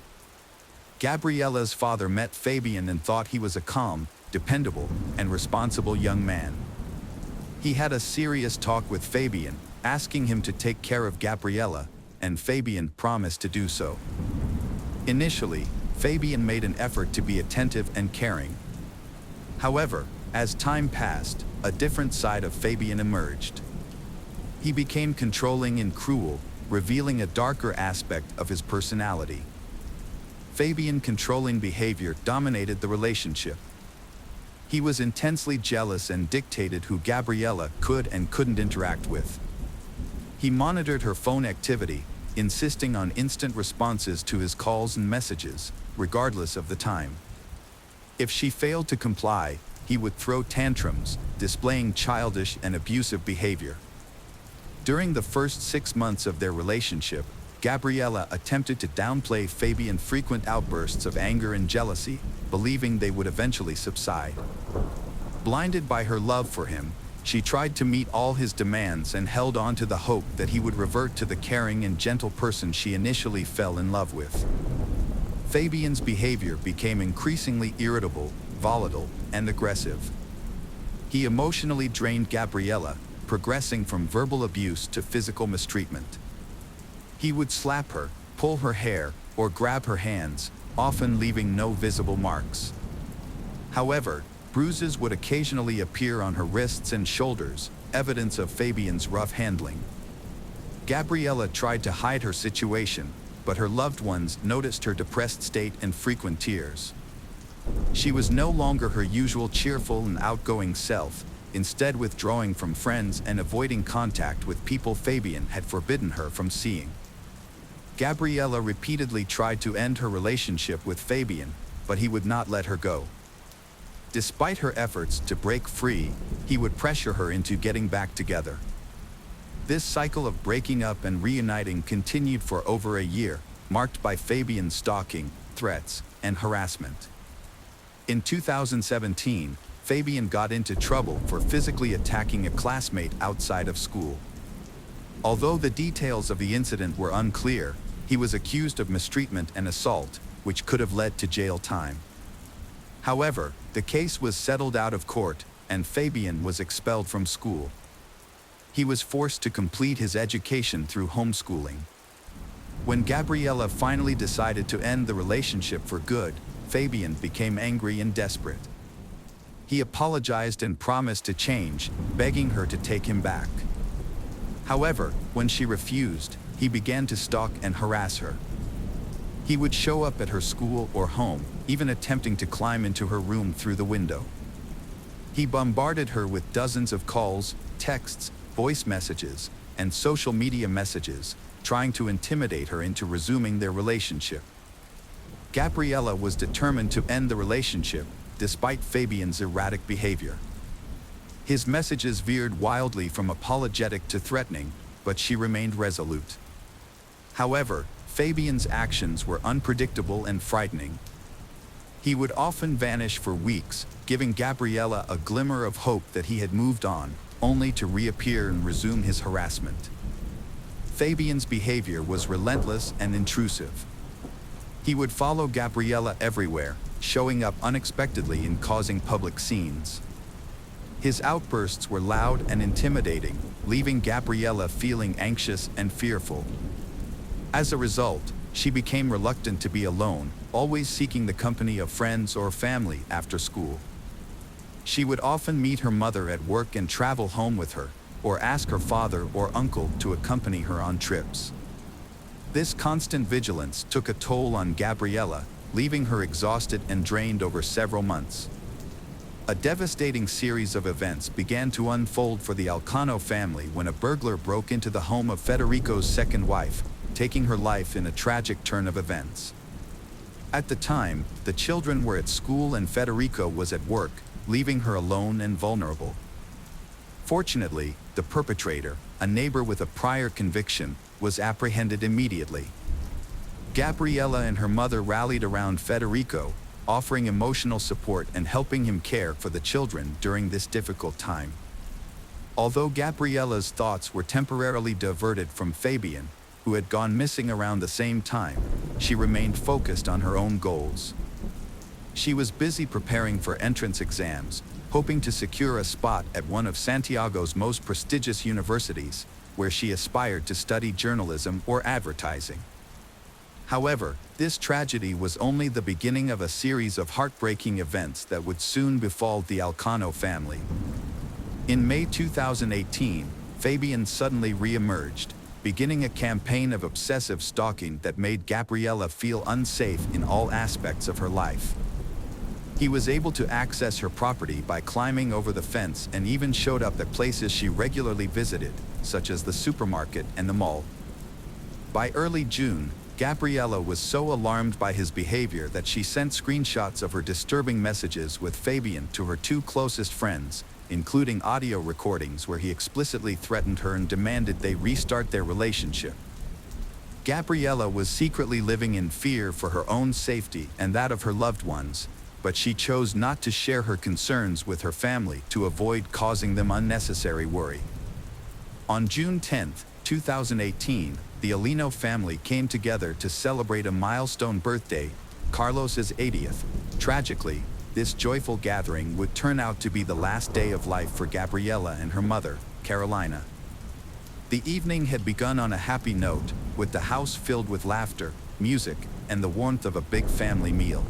Gabriela's father met Fabian and thought he was a calm, dependable, and responsible young man. He had a serious talk with Fabian, asking him to take care of Gabriela, and Fabian promised to do so. Initially, Fabian made an effort to be attentive and caring. However, as time passed, a different side of Fabian emerged. He became controlling and cruel, revealing a darker aspect of his personality. Fabian's controlling behavior dominated the relationship. He was intensely jealous and dictated who Gabriella could and couldn't interact with. He monitored her phone activity, insisting on instant responses to his calls and messages, regardless of the time. If she failed to comply, he would throw tantrums, displaying childish and abusive behavior. During the first 6 months of their relationship, Gabriella attempted to downplay Fabian's frequent outbursts of anger and jealousy, believing they would eventually subside. Blinded by her love for him, she tried to meet all his demands and held on to the hope that he would revert to the caring and gentle person she initially fell in love with. Fabian's behavior became increasingly irritable, volatile, and aggressive. He emotionally drained Gabriella, progressing from verbal abuse to physical mistreatment. He would slap her, pull her hair, or grab her hands, often leaving no visible marks. However, bruises would occasionally appear on her wrists and shoulders, evidence of Fabian's rough handling. Gabriella tried to hide her situation, but her loved ones noticed her depressed state and frequent tears. She was no longer her usual cheerful and outgoing self, instead withdrawing from friends and avoiding contact with people Fabian had forbidden her from seeing. Gabriella repeatedly tried to end her relationship with Fabian, but he would not let her go. Despite her efforts to break free, he would pressure her into getting back together. This cycle of breaking up and reuniting continued for over a year, marked by Fabian's stalking, threats, and harassment. In 2017, Fabian got into trouble for physically attacking a classmate outside of school. Although the details of the incident were unclear, he was accused of mistreatment and assault, which could have led to jail time. However, the case was settled out of court, and Fabian was expelled from school. He was forced to complete his education through homeschooling. When Gabriella finally decided to end the relationship for good, Fabian became angry and desperate. He apologized and promised to change, begging her to take him back. However, when she refused, he began to stalk and harass her. He would show up at her school or home, even attempting to climb into her room through the window. He bombarded her with dozens of calls, texts, voice messages, and social media messages, trying to intimidate her into resuming their relationship. Gabriella was determined to end the relationship, despite Fabian's erratic behavior. His messages veered wildly from apologetic to threatening, but she remained resolute. However, Fabian's actions were unpredictable and frightening. He would often vanish for weeks, giving Gabriella a glimmer of hope that he had moved on, only to reappear and resume his harassment. Fabian's behavior was relentless and intrusive. He would follow Gabriella everywhere, showing up unexpectedly and causing public scenes. His outbursts were loud and intimidating, leaving Gabriella feeling anxious and fearful. As a result, she became reluctant to be alone, always seeking the company of friends or family after school. She would often meet her mother at work and travel home with her, or ask her father or uncle to accompany her on trips. This constant vigilance took a toll on Gabriella, leaving her exhausted and drained over several months. A devastating series of events began to unfold for the Alcano family when a burglar broke into the home of Federico's second wife, taking her life in a tragic turn of events. At the time, the children were at school and Federico was at work, leaving her alone and vulnerable. Fortunately, the perpetrator, a neighbor with a prior conviction, was apprehended immediately. Gabriella and her mother rallied around Federico, offering emotional support and helping him care for the children during this difficult time. Although Gabriella's thoughts were temporarily diverted from Fabian, who had gone missing around the same time, she remained focused on her own goals. She was busy preparing for entrance exams, hoping to secure a spot at one of Santiago's most prestigious universities, where she aspired to study journalism or advertising. However, this tragedy was only the beginning of a series of heartbreaking events that would soon befall the Alcano family. In May 2018, Fabian suddenly re-emerged, beginning a campaign of obsessive stalking that made Gabriella feel unsafe in all aspects of her life. He was able to access her property by climbing over the fence and even showed up at places she regularly visited, such as the supermarket and the mall. By early June, Gabriella was so alarmed by his behavior that she sent screenshots of her disturbing messages with Fabian to her two closest friends, including audio recordings where he explicitly threatened her and demanded they restart their relationship. Gabriella was secretly living in fear for her own safety and that of her loved ones, but she chose not to share her concerns with her family to avoid causing them unnecessary worry. On June 10, 2018, the Alino family came together to celebrate a milestone birthday, Carlos's 80th. Tragically, this joyful gathering would turn out to be the last day of life for Gabriella and her mother, Carolina. The evening had begun on a happy note, with the house filled with laughter, music, and the warmth of a big family meal.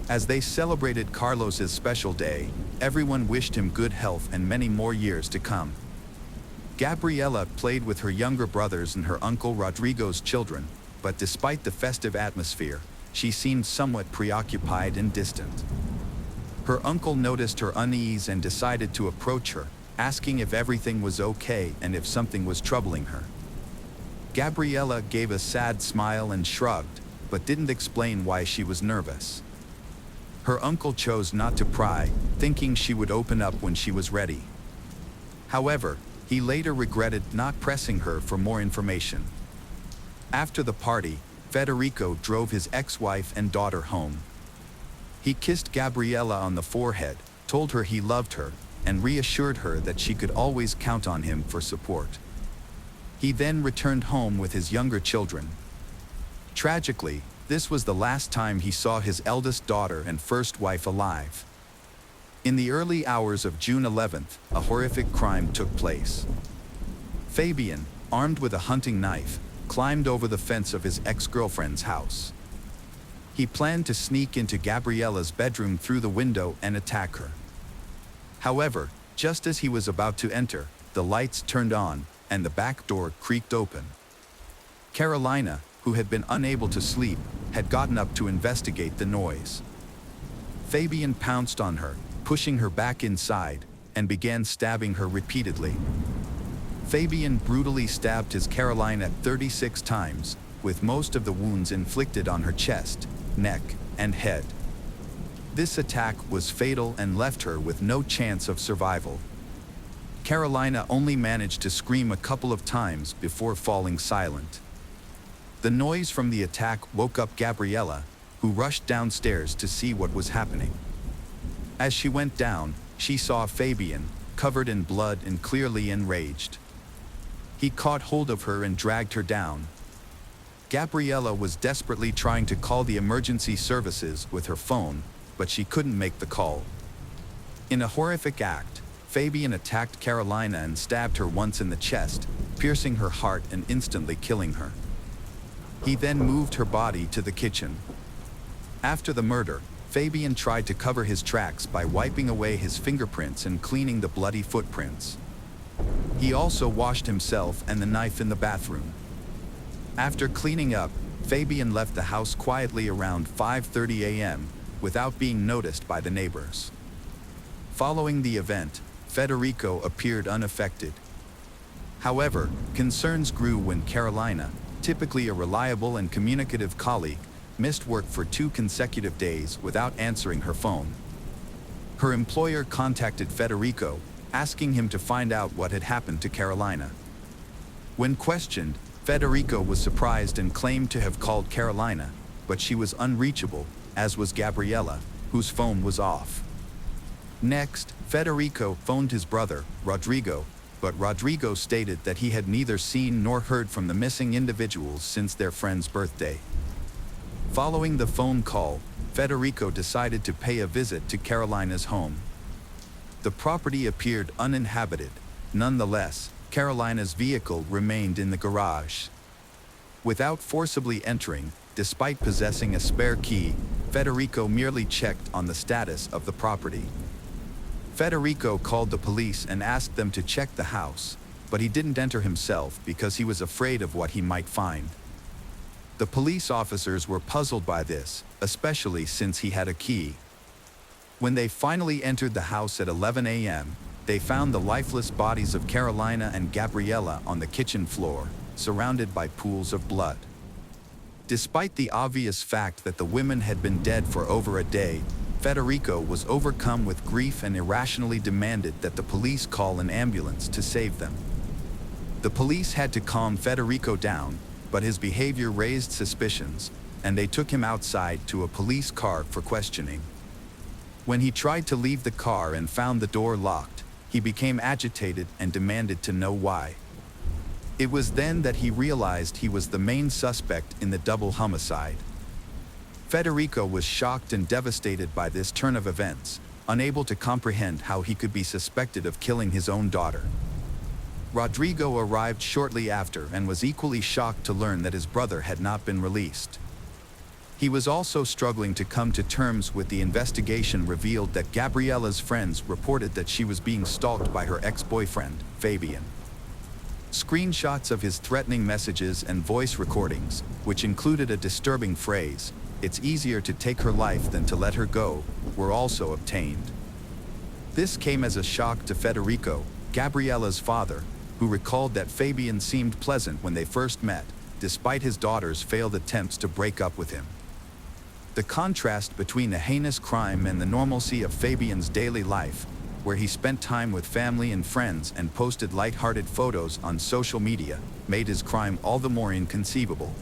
As they celebrated Carlos's special day, everyone wished him good health and many more years to come. Gabriella played with her younger brothers and her uncle Rodrigo's children, but despite the festive atmosphere, she seemed somewhat preoccupied and distant. Her uncle noticed her unease and decided to approach her, asking if everything was okay and if something was troubling her. Gabriella gave a sad smile and shrugged, but didn't explain why she was nervous. Her uncle chose not to pry, thinking she would open up when she was ready. However, he later regretted not pressing her for more information. After the party, Federico drove his ex-wife and daughter home. He kissed Gabriella on the forehead, told her he loved her, and reassured her that she could always count on him for support. He then returned home with his younger children. Tragically, this was the last time he saw his eldest daughter and first wife alive. In the early hours of June 11th, a horrific crime took place. Fabian, armed with a hunting knife, climbed over the fence of his ex-girlfriend's house. He planned to sneak into Gabriella's bedroom through the window and attack her. However, just as he was about to enter, the lights turned on and the back door creaked open. Carolina, who had been unable to sleep, had gotten up to investigate the noise. Fabian pounced on her, pushing her back inside, and began stabbing her repeatedly. Fabian brutally stabbed his Carolina 36 times, with most of the wounds inflicted on her chest, neck, and head. This attack was fatal and left her with no chance of survival. Carolina only managed to scream a couple of times before falling silent. The noise from the attack woke up Gabriella, who rushed downstairs to see what was happening. As she went down, she saw Fabian, covered in blood and clearly enraged. He caught hold of her and dragged her down. Gabriella was desperately trying to call the emergency services with her phone, but she couldn't make the call. In a horrific act, Fabian attacked Carolina and stabbed her once in the chest, piercing her heart and instantly killing her. He then moved her body to the kitchen. After the murder, Fabian tried to cover his tracks by wiping away his fingerprints and cleaning the bloody footprints. He also washed himself and the knife in the bathroom. After cleaning up, Fabian left the house quietly around 5:30 a.m. without being noticed by the neighbors. Following the event, Federico appeared unaffected. However, concerns grew when Carolina, typically a reliable and communicative colleague, missed work for 2 consecutive days without answering her phone. Her employer contacted Federico, asking him to find out what had happened to Carolina. When questioned, Federico was surprised and claimed to have called Carolina, but she was unreachable, as was Gabriella, whose phone was off. Next, Federico phoned his brother, Rodrigo, but Rodrigo stated that he had neither seen nor heard from the missing individuals since their friend's birthday. Following the phone call, Federico decided to pay a visit to Carolina's home. The property appeared uninhabited. Nonetheless, Carolina's vehicle remained in the garage. Without forcibly entering, despite possessing a spare key, Federico merely checked on the status of the property. Federico called the police and asked them to check the house, but he didn't enter himself because he was afraid of what he might find. The police officers were puzzled by this, especially since he had a key. When they finally entered the house at 11 a.m., they found the lifeless bodies of Carolina and Gabriella on the kitchen floor, surrounded by pools of blood. Despite the obvious fact that the women had been dead for over a day, Federico was overcome with grief and irrationally demanded that the police call an ambulance to save them. The police had to calm Federico down, but his behavior raised suspicions, and they took him outside to a police car for questioning. When he tried to leave the car and found the door locked, he became agitated and demanded to know why. It was then that he realized he was the main suspect in the double homicide. Federico was shocked and devastated by this turn of events, unable to comprehend how he could be suspected of killing his own daughter. Rodrigo arrived shortly after and was equally shocked to learn that his brother had not been released. He was also struggling to come to terms with the investigation revealed that Gabriella's friends reported that she was being stalked by her ex-boyfriend, Fabian. Screenshots of his threatening messages and voice recordings, which included a disturbing phrase, "It's easier to take her life than to let her go," were also obtained. This came as a shock to Federico, Gabriella's father, who recalled that Fabian seemed pleasant when they first met, despite his daughter's failed attempts to break up with him. The contrast between the heinous crime and the normalcy of Fabian's daily life, where he spent time with family and friends and posted light-hearted photos on social media, made his crime all the more inconceivable.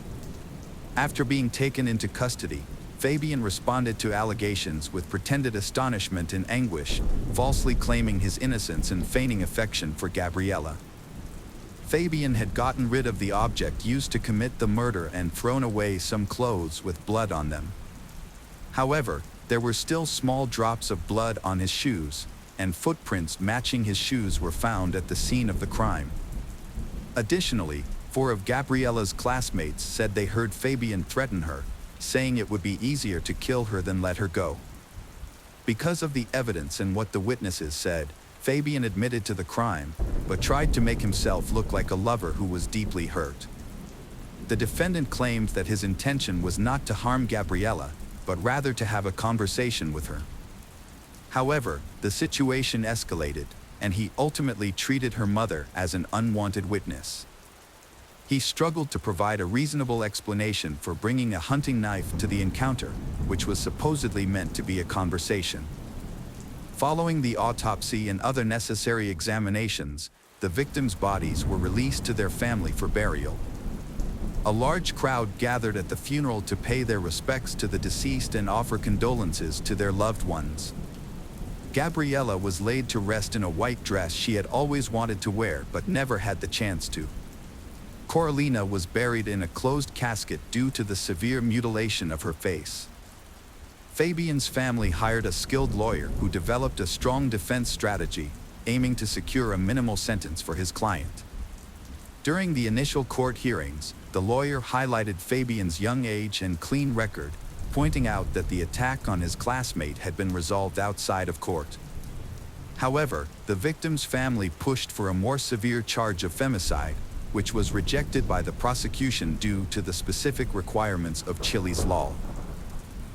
After being taken into custody, Fabian responded to allegations with pretended astonishment and anguish, falsely claiming his innocence and feigning affection for Gabriella. Fabian had gotten rid of the object used to commit the murder and thrown away some clothes with blood on them. However, there were still small drops of blood on his shoes, and footprints matching his shoes were found at the scene of the crime. Additionally, 4 of Gabriella's classmates said they heard Fabian threaten her, saying it would be easier to kill her than let her go. Because of the evidence and what the witnesses said, Fabian admitted to the crime, but tried to make himself look like a lover who was deeply hurt. The defendant claimed that his intention was not to harm Gabriella, but rather to have a conversation with her. However, the situation escalated, and he ultimately treated her mother as an unwanted witness. He struggled to provide a reasonable explanation for bringing a hunting knife to the encounter, which was supposedly meant to be a conversation. Following the autopsy and other necessary examinations, the victims' bodies were released to their family for burial. A large crowd gathered at the funeral to pay their respects to the deceased and offer condolences to their loved ones. Gabriella was laid to rest in a white dress she had always wanted to wear but never had the chance to. Coralina was buried in a closed casket due to the severe mutilation of her face. Fabian's family hired a skilled lawyer who developed a strong defense strategy, aiming to secure a minimal sentence for his client. During the initial court hearings, the lawyer highlighted Fabian's young age and clean record, pointing out that the attack on his classmate had been resolved outside of court. However, the victim's family pushed for a more severe charge of femicide, which was rejected by the prosecution due to the specific requirements of Chile's law.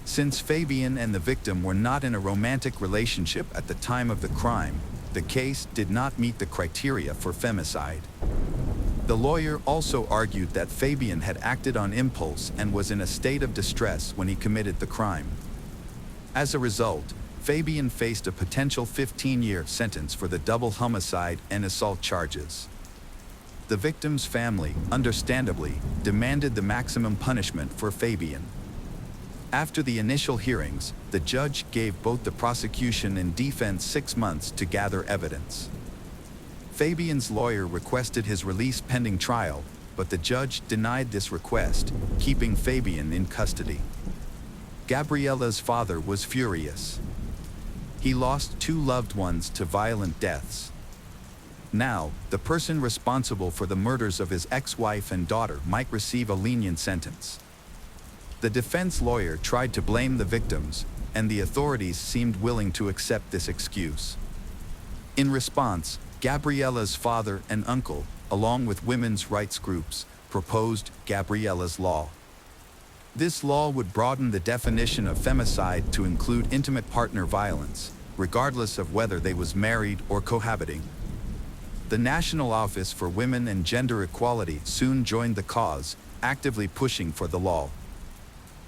Since Fabian and the victim were not in a romantic relationship at the time of the crime, the case did not meet the criteria for femicide. The lawyer also argued that Fabian had acted on impulse and was in a state of distress when he committed the crime. As a result, Fabian faced a potential 15-year sentence for the double homicide and assault charges. The victim's family, understandably, demanded the maximum punishment for Fabian. After the initial hearings, the judge gave both the prosecution and defense 6 months to gather evidence. Fabian's lawyer requested his release pending trial, but the judge denied this request, keeping Fabian in custody. Gabriella's father was furious. He lost 2 loved ones to violent deaths. Now, the person responsible for the murders of his ex-wife and daughter might receive a lenient sentence. The defense lawyer tried to blame the victims, and the authorities seemed willing to accept this excuse. In response, Gabriella's father and uncle, along with women's rights groups, proposed Gabriella's Law. This law would broaden the definition of femicide to include intimate partner violence, regardless of whether they was married or cohabiting. The National Office for Women and Gender Equality soon joined the cause, actively pushing for the law.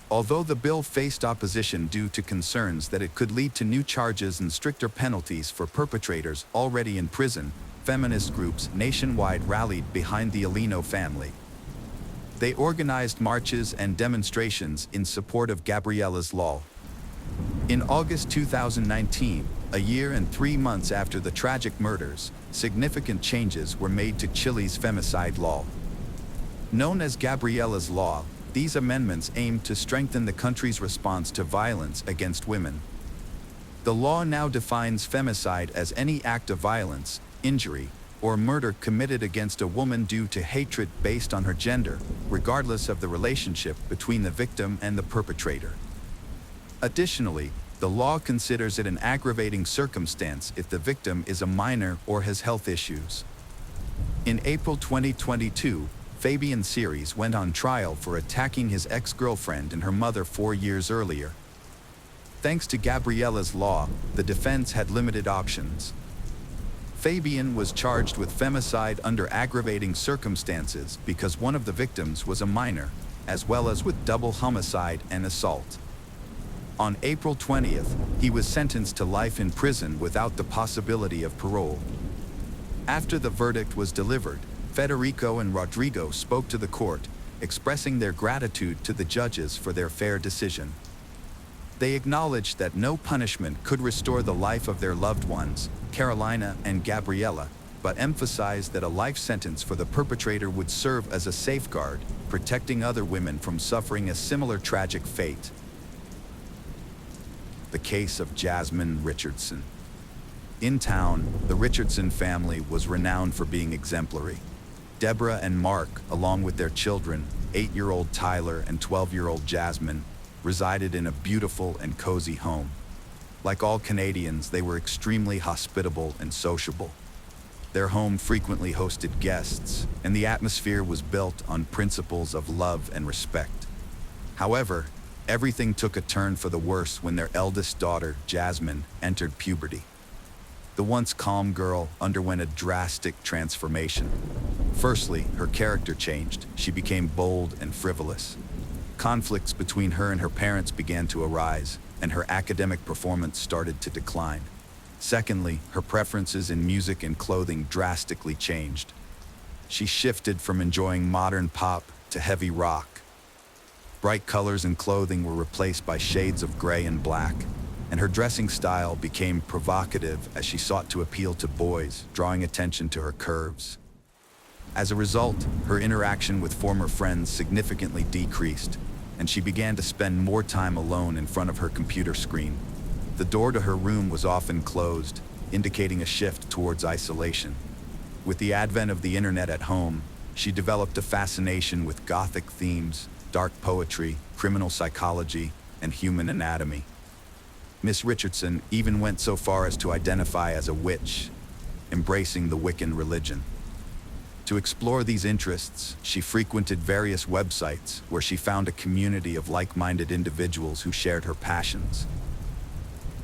Although the bill faced opposition due to concerns that it could lead to new charges and stricter penalties for perpetrators already in prison, feminist groups nationwide rallied behind the Alino family. They organized marches and demonstrations in support of Gabriella's Law. In August 2019, a year and 3 months after the tragic murders, significant changes were made to Chile's femicide law. Known as Gabriella's Law, these amendments aimed to strengthen the country's response to violence against women. The law now defines femicide as any act of violence, injury, or murder committed against a woman due to hatred based on her gender, regardless of the relationship between the victim and the perpetrator. Additionally, the law considers it an aggravating circumstance if the victim is a minor or has health issues. In April 2022, Fabian Ceres went on trial for attacking his ex-girlfriend and her mother 4 years earlier. Thanks to Gabriella's Law, the defense had limited options. Fabian was charged with femicide under aggravating circumstances because one of the victims was a minor, as well as with double homicide and assault. On April 20th, he was sentenced to life in prison without the possibility of parole. After the verdict was delivered, Federico and Rodrigo spoke to the court, expressing their gratitude to the judges for their fair decision. They acknowledged that no punishment could restore the life of their loved ones, Carolina and Gabriella, but emphasized that a life sentence for the perpetrator would serve as a safeguard, protecting other women from suffering a similar tragic fate. The case of Jasmine Richardson. In town, the Richardson family was renowned for being exemplary. Deborah and Mark, along with their children, 8-year-old Tyler and 12-year-old Jasmine, resided in a beautiful and cozy home. Like all Canadians, they were extremely hospitable and sociable. Their home frequently hosted guests, and the atmosphere was built on principles of love and respect. However, everything took a turn for the worse when their eldest daughter, Jasmine, entered puberty. The once calm girl underwent a drastic transformation. Firstly, her character changed. She became bold and frivolous. Conflicts between her and her parents began to arise, and her academic performance started to decline. Secondly, her preferences in music and clothing drastically changed. She shifted from enjoying modern pop to heavy rock. Bright colors and clothing were replaced by shades of gray and black, and her dressing style became provocative as she sought to appeal to boys, drawing attention to her curves. As a result, her interaction with former friends significantly decreased, and she began to spend more time alone in front of her computer screen. The door to her room was often closed, indicating a shift towards isolation. With the advent of the internet at home, she developed a fascination with Gothic themes, dark poetry, criminal psychology, and human anatomy. Miss Richardson even went so far as to identify as a witch, embracing the Wiccan religion. To explore these interests, she frequented various websites where she found a community of like-minded individuals who shared her passions.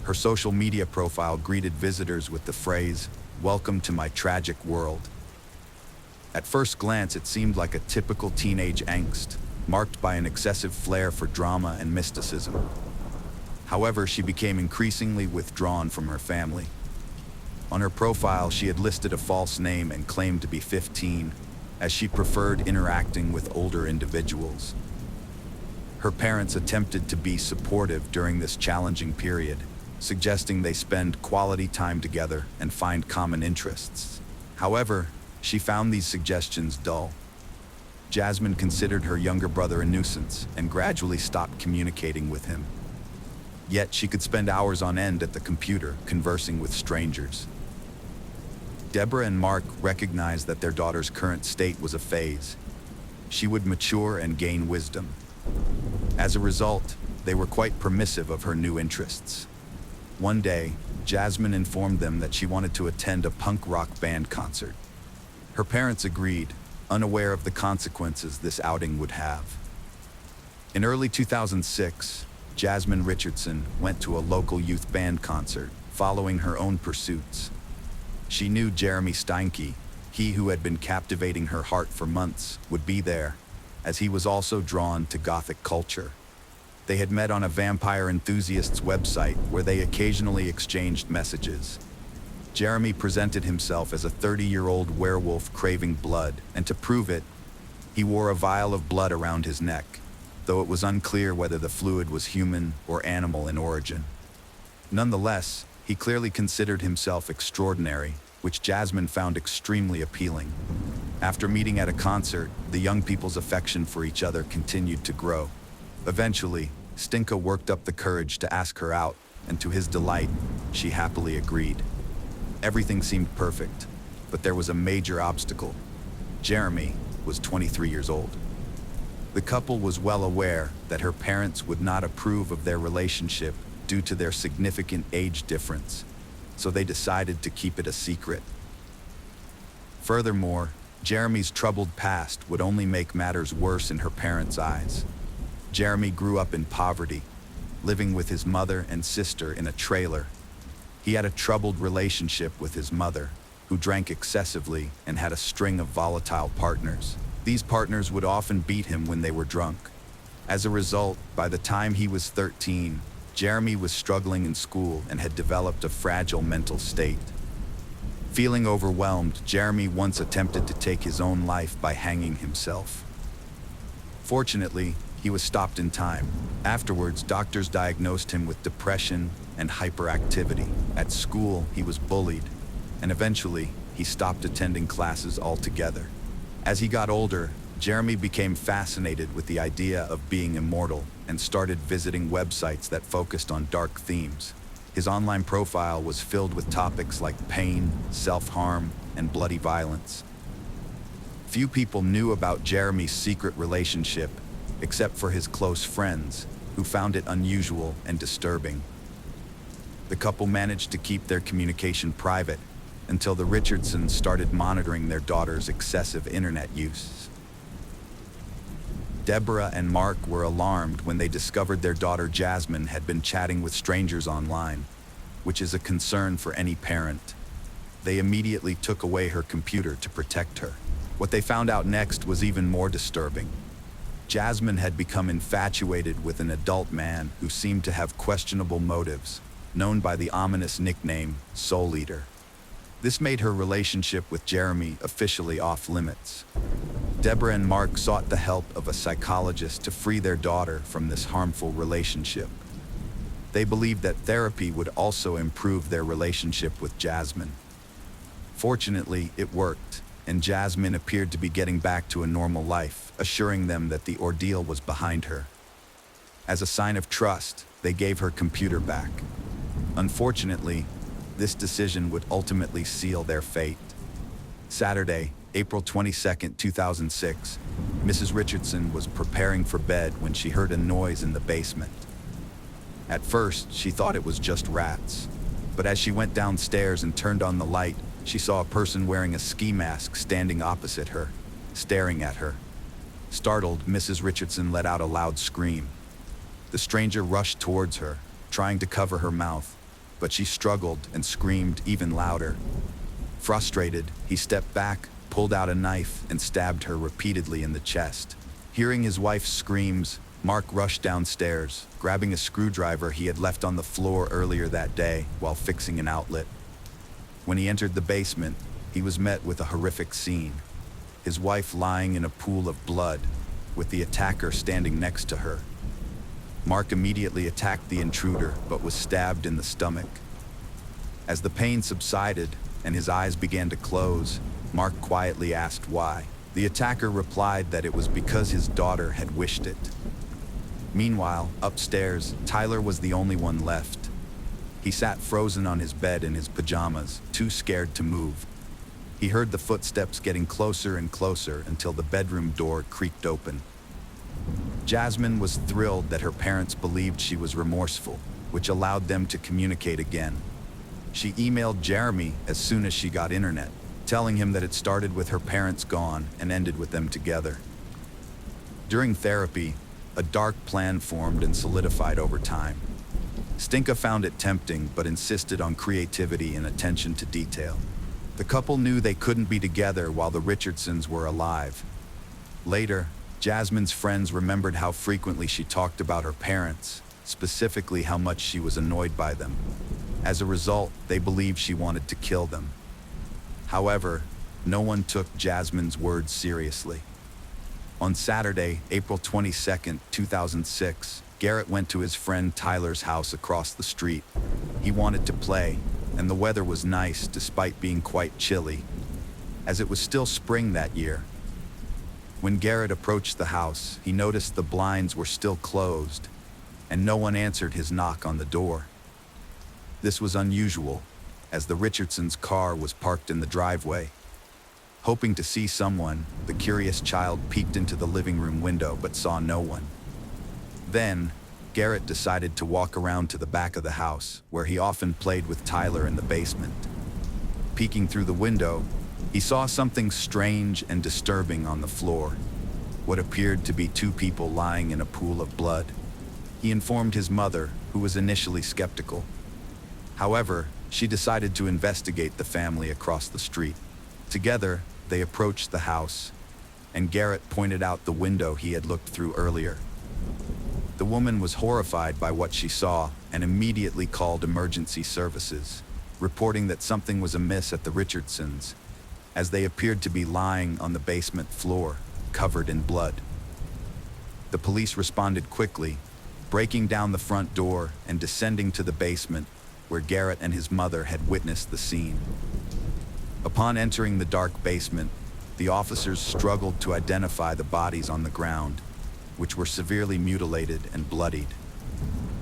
Her social media profile greeted visitors with the phrase, "Welcome to my tragic world." At first glance, it seemed like a typical teenage angst, marked by an excessive flair for drama and mysticism. However, she became increasingly withdrawn from her family. On her profile, she had listed a false name and claimed to be 15, as she preferred interacting with older individuals. Her parents attempted to be supportive during this challenging period, suggesting they spend quality time together and find common interests. However, she found these suggestions dull. Jasmine considered her younger brother a nuisance and gradually stopped communicating with him. Yet she could spend hours on end at the computer conversing with strangers. Deborah and Mark recognized that their daughter's current state was a phase. She would mature and gain wisdom. As a result, they were quite permissive of her new interests. One day, Jasmine informed them that she wanted to attend a punk rock band concert. Her parents agreed, unaware of the consequences this outing would have. In early 2006, Jasmine Richardson went to a local youth band concert, following her own pursuits. She knew Jeremy Steinke, he who had been captivating her heart for months, would be there, as he was also drawn to Gothic culture. They had met on a vampire enthusiast's website where they occasionally exchanged messages. Jeremy presented himself as a 30-year-old werewolf craving blood, and to prove it, he wore a vial of blood around his neck, though it was unclear whether the fluid was human or animal in origin. Nonetheless, he clearly considered himself extraordinary, which Jasmine found extremely appealing. After meeting at a concert, the young people's affection for each other continued to grow. Eventually, Stinka worked up the courage to ask her out, and to his delight, she happily agreed. Everything seemed perfect, but there was a major obstacle. Jeremy was 23 years old. The couple was well aware that her parents would not approve of their relationship due to their significant age difference, so they decided to keep it a secret. Furthermore, Jeremy's troubled past would only make matters worse in her parents' eyes. Jeremy grew up in poverty, living with his mother and sister in a trailer. He had a troubled relationship with his mother, who drank excessively and had a string of volatile partners. These partners would often beat him when they were drunk. As a result, by the time he was 13, Jeremy was struggling in school and had developed a fragile mental state. Feeling overwhelmed, Jeremy once attempted to take his own life by hanging himself. Fortunately, he was stopped in time. Afterwards, doctors diagnosed him with depression and hyperactivity. At school, he was bullied, and eventually, he stopped attending classes altogether. As he got older, Jeremy became fascinated with the idea of being immortal and started visiting websites that focused on dark themes. His online profile was filled with topics like pain, self-harm, and bloody violence. Few people knew about Jeremy's secret relationship, except for his close friends, who found it unusual and disturbing. The couple managed to keep their communication private until the Richardsons started monitoring their daughter's excessive internet use. Deborah and Mark were alarmed when they discovered their daughter Jasmine had been chatting with strangers online, which is a concern for any parent. They immediately took away her computer to protect her. What they found out next was even more disturbing. Jasmine had become infatuated with an adult man who seemed to have questionable motives, known by the ominous nickname Soul Eater. This made her relationship with Jeremy officially off limits. Deborah and Mark sought the help of a psychologist to free their daughter from this harmful relationship. They believed that therapy would also improve their relationship with Jasmine. Fortunately, it worked, and Jasmine appeared to be getting back to a normal life, assuring them that the ordeal was behind her. As a sign of trust, they gave her computer back. Unfortunately, this decision would ultimately seal their fate. Saturday, April 22, 2006, Mrs. Richardson was preparing for bed when she heard a noise in the basement. At first, she thought it was just rats, but as she went downstairs and turned on the light, she saw a person wearing a ski mask standing opposite her, staring at her. Startled, Mrs. Richardson let out a loud scream. The stranger rushed towards her, trying to cover her mouth, but she struggled and screamed even louder. Frustrated, he stepped back, pulled out a knife, and stabbed her repeatedly in the chest. Hearing his wife's screams, Mark rushed downstairs, grabbing a screwdriver he had left on the floor earlier that day while fixing an outlet. When he entered the basement, he was met with a horrific scene. His wife lying in a pool of blood, with the attacker standing next to her. Mark immediately attacked the intruder, but was stabbed in the stomach. As the pain subsided and his eyes began to close, Mark quietly asked why. The attacker replied that it was because his daughter had wished it. Meanwhile, upstairs, Tyler was the only one left. He sat frozen on his bed in his pajamas, too scared to move. He heard the footsteps getting closer and closer until the bedroom door creaked open. Jasmine was thrilled that her parents believed she was remorseful, which allowed them to communicate again. She emailed Jeremy as soon as she got internet, telling him that it started with her parents gone and ended with them together. During therapy, a dark plan formed and solidified over time. Stinka found it tempting but insisted on creativity and attention to detail. The couple knew they couldn't be together while the Richardsons were alive. Later, Jasmine's friends remembered how frequently she talked about her parents, specifically how much she was annoyed by them. As a result, they believed she wanted to kill them. However, no one took Jasmine's words seriously. On Saturday, April 22, 2006, Garrett went to his friend Tyler's house across the street. He wanted to play, and the weather was nice despite being quite chilly, as it was still spring that year. When Garrett approached the house, he noticed the blinds were still closed, and no one answered his knock on the door. This was unusual, as the Richardsons' car was parked in the driveway. Hoping to see someone, the curious child peeked into the living room window but saw no one. Then, Garrett decided to walk around to the back of the house, where he often played with Tyler in the basement. Peeking through the window, he saw something strange and disturbing on the floor, what appeared to be two people lying in a pool of blood. He informed his mother, who was initially skeptical. However, she decided to investigate the family across the street. Together, they approached the house, and Garrett pointed out the window he had looked through earlier. The woman was horrified by what she saw and immediately called emergency services, reporting that something was amiss at the Richardsons, as they appeared to be lying on the basement floor, covered in blood. The police responded quickly, breaking down the front door and descending to the basement, where Garrett and his mother had witnessed the scene. Upon entering the dark basement, the officers struggled to identify the bodies on the ground, which were severely mutilated and bloodied.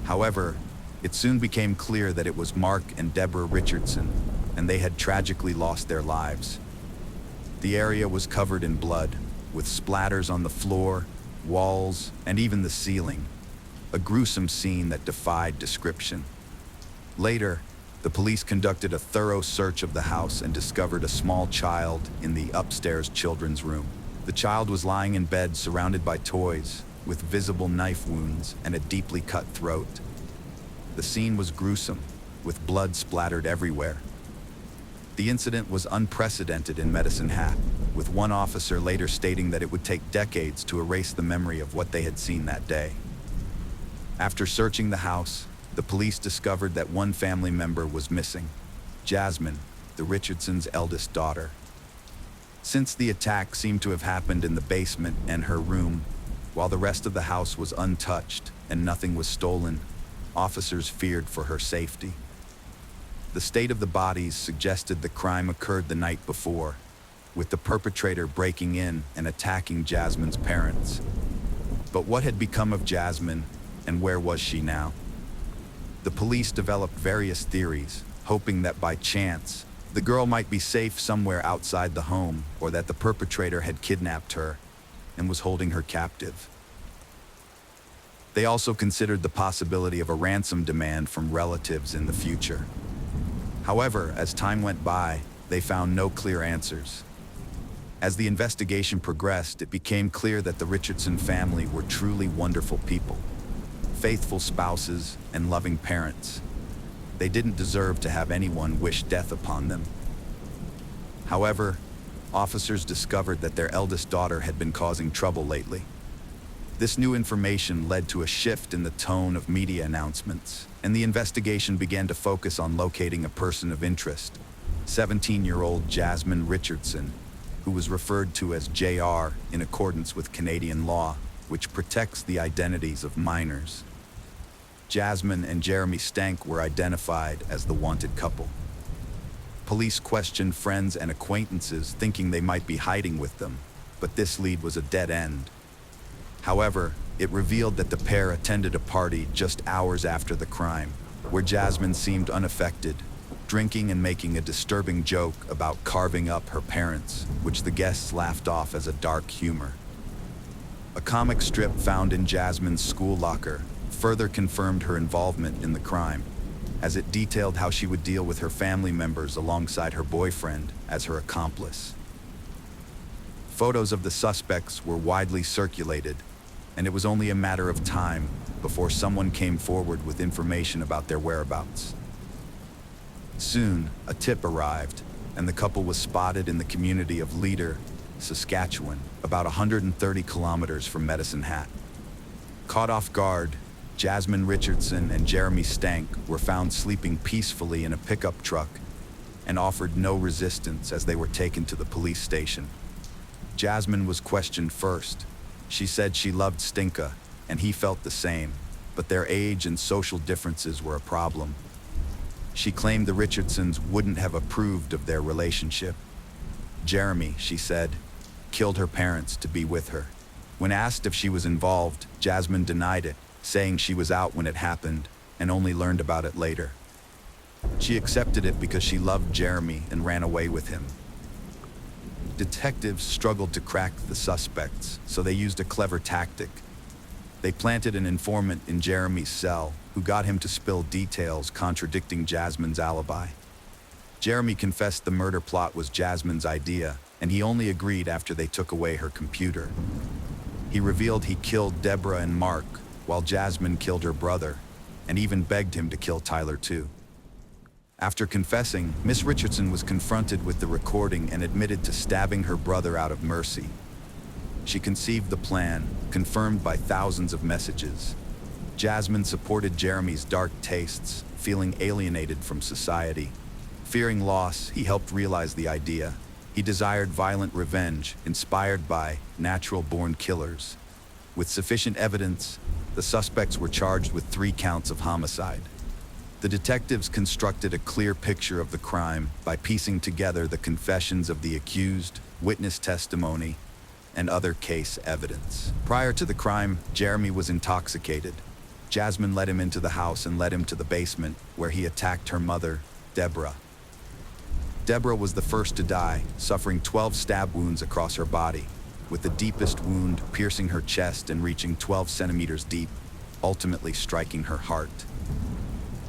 However, it soon became clear that it was Mark and Deborah Richardson, and they had tragically lost their lives. The area was covered in blood, with splatters on the floor, walls, and even the ceiling, a gruesome scene that defied description. Later, the police conducted a thorough search of the house and discovered a small child in the upstairs children's room. The child was lying in bed surrounded by toys, with visible knife wounds and a deeply cut throat. The scene was gruesome, with blood splattered everywhere. The incident was unprecedented in Medicine Hat, with one officer later stating that it would take decades to erase the memory of what they had seen that day. After searching the house, the police discovered that one family member was missing, Jasmine, the Richardsons' eldest daughter. Since the attack seemed to have happened in the basement and her room, while the rest of the house was untouched and nothing was stolen, officers feared for her safety. The state of the bodies suggested the crime occurred the night before, with the perpetrator breaking in and attacking Jasmine's parents. But what had become of Jasmine, and where was she now? The police developed various theories, hoping that by chance, the girl might be safe somewhere outside the home, or that the perpetrator had kidnapped her and was holding her captive. They also considered the possibility of a ransom demand from relatives in the future. However, as time went by, they found no clear answers. As the investigation progressed, it became clear that the Richardson family were truly wonderful people, faithful spouses and loving parents. They didn't deserve to have anyone wish death upon them. However, officers discovered that their eldest daughter had been causing trouble lately. This new information led to a shift in the tone of media announcements, and the investigation began to focus on locating a person of interest, 17-year-old Jasmine Richardson, who was referred to as JR in accordance with Canadian law, which protects the identities of minors. Jasmine and Jeremy Stank were identified as the wanted couple. Police questioned friends and acquaintances, thinking they might be hiding with them, but this lead was a dead end. However, it revealed that the pair attended a party just hours after the crime, where Jasmine seemed unaffected, drinking and making a disturbing joke about carving up her parents, which the guests laughed off as a dark humor. A comic strip found in Jasmine's school locker further confirmed her involvement in the crime, as it detailed how she would deal with her family members alongside her boyfriend as her accomplice. Photos of the suspects were widely circulated, and it was only a matter of time before someone came forward with information about their whereabouts. Soon, a tip arrived, and the couple was spotted in the community of Leader, Saskatchewan, about 130 kilometers from Medicine Hat. Caught off guard, Jasmine Richardson and Jeremy Stank were found sleeping peacefully in a pickup truck and offered no resistance as they were taken to the police station. Jasmine was questioned first. She said she loved Stinka, and he felt the same, but their age and social differences were a problem. She claimed the Richardsons wouldn't have approved of their relationship. Jeremy, she said, killed her parents to be with her. When asked if she was involved, Jasmine denied it, saying she was out when it happened and only learned about it later. She accepted it because she loved Jeremy and ran away with him. Detectives struggled to crack the suspects, so they used a clever tactic. They planted an informant in Jeremy's cell who got him to spill details contradicting Jasmine's alibi. Jeremy confessed the murder plot was Jasmine's idea, and he only agreed after they took away her computer. He revealed he killed Deborah and Mark, while Jasmine killed her brother, and even begged him to kill Tyler too. After confessing, Miss Richardson was confronted with the recording and admitted to stabbing her brother out of mercy. She conceived the plan, confirmed by thousands of messages. Jasmine supported Jeremy's dark tastes, feeling alienated from society. Fearing loss, he helped realize the idea. He desired violent revenge, inspired by natural-born killers. With sufficient evidence, the suspects were charged with 3 counts of homicide. The detectives constructed a clear picture of the crime by piecing together the confessions of the accused, witness testimony, and other case evidence. Prior to the crime, Jeremy was intoxicated. Jasmine led him into the house and led him to the basement, where he attacked her mother, Deborah. Deborah was the first to die, suffering 12 stab wounds across her body, with the deepest wound piercing her chest and reaching 12 centimeters deep, ultimately striking her heart.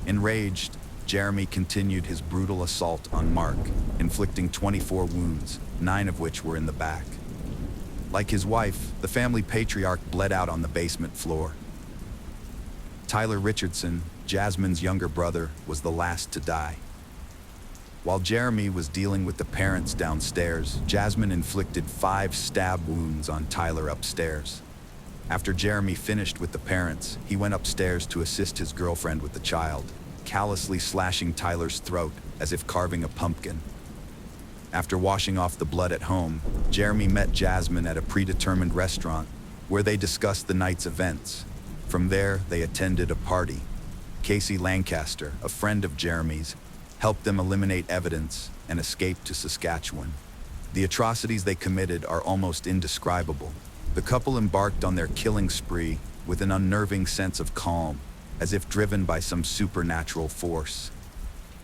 Enraged, Jeremy continued his brutal assault on Mark, inflicting 24 wounds, 9 of which were in the back. Like his wife, the family patriarch bled out on the basement floor. Tyler Richardson, Jasmine's younger brother, was the last to die. While Jeremy was dealing with the parents downstairs, Jasmine inflicted 5 stab wounds on Tyler upstairs. After Jeremy finished with the parents, he went upstairs to assist his girlfriend with the child, callously slashing Tyler's throat as if carving a pumpkin. After washing off the blood at home, Jeremy met Jasmine at a predetermined restaurant where they discussed the night's events. From there, they attended a party. Casey Lancaster, a friend of Jeremy's, helped them eliminate evidence and escape to Saskatchewan. The atrocities they committed are almost indescribable. The couple embarked on their killing spree with an unnerving sense of calm, as if driven by some supernatural force.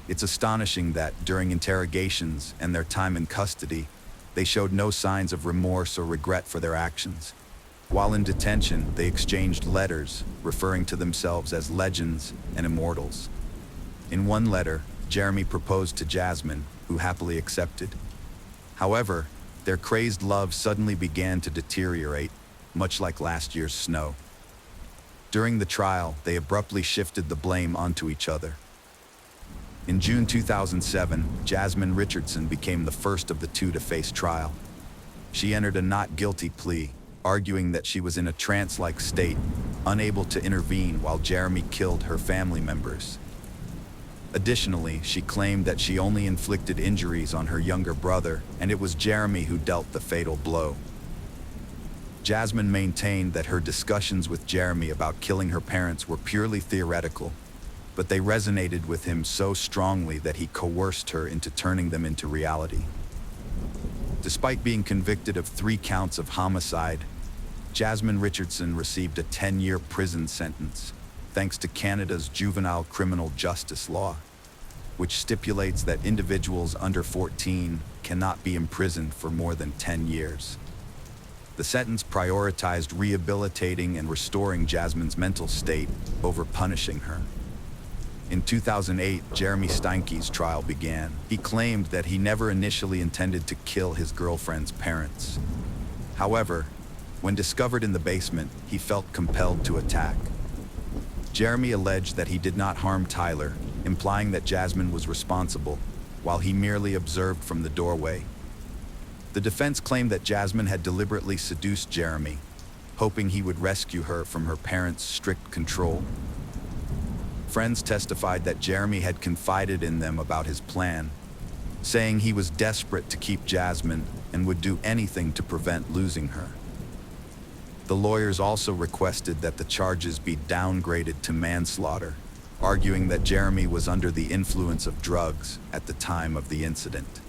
It's astonishing that, during interrogations and their time in custody, they showed no signs of remorse or regret for their actions. While in detention, they exchanged letters, referring to themselves as legends and immortals. In one letter, Jeremy proposed to Jasmine, who happily accepted. However, their crazed love suddenly began to deteriorate, much like last year's snow. During the trial, they abruptly shifted the blame onto each other. In June 2007, Jasmine Richardson became the first of the two to face trial. She entered a not guilty plea, arguing that she was in a trance-like state, unable to intervene while Jeremy killed her family members. Additionally, she claimed that she only inflicted injuries on her younger brother, and it was Jeremy who dealt the fatal blow. Jasmine maintained that her discussions with Jeremy about killing her parents were purely theoretical, but they resonated with him so strongly that he coerced her into turning them into reality. Despite being convicted of 3 counts of homicide, Jasmine Richardson received a 10-year prison sentence, thanks to Canada's juvenile criminal justice law. which stipulates that individuals under 14 cannot be imprisoned for more than 10 years. The sentence prioritized rehabilitating and restoring Jasmine's mental state over punishing her. In 2008, Jeremy Steinke's trial began. He claimed that he never initially intended to kill his girlfriend's parents. However, when discovered in the basement, he felt compelled to attack. Jeremy alleged that he did not harm Tyler, implying that Jasmine was responsible, while he merely observed from the doorway. The defense claimed that Jasmine had deliberately seduced Jeremy, hoping he would rescue her from her parents' strict control. Friends testified that Jeremy had confided in them about his plan, saying he was desperate to keep Jasmine and would do anything to prevent losing her. The lawyers also requested that the charges be downgraded to manslaughter, arguing that Jeremy was under the influence of drugs at the time of the incident.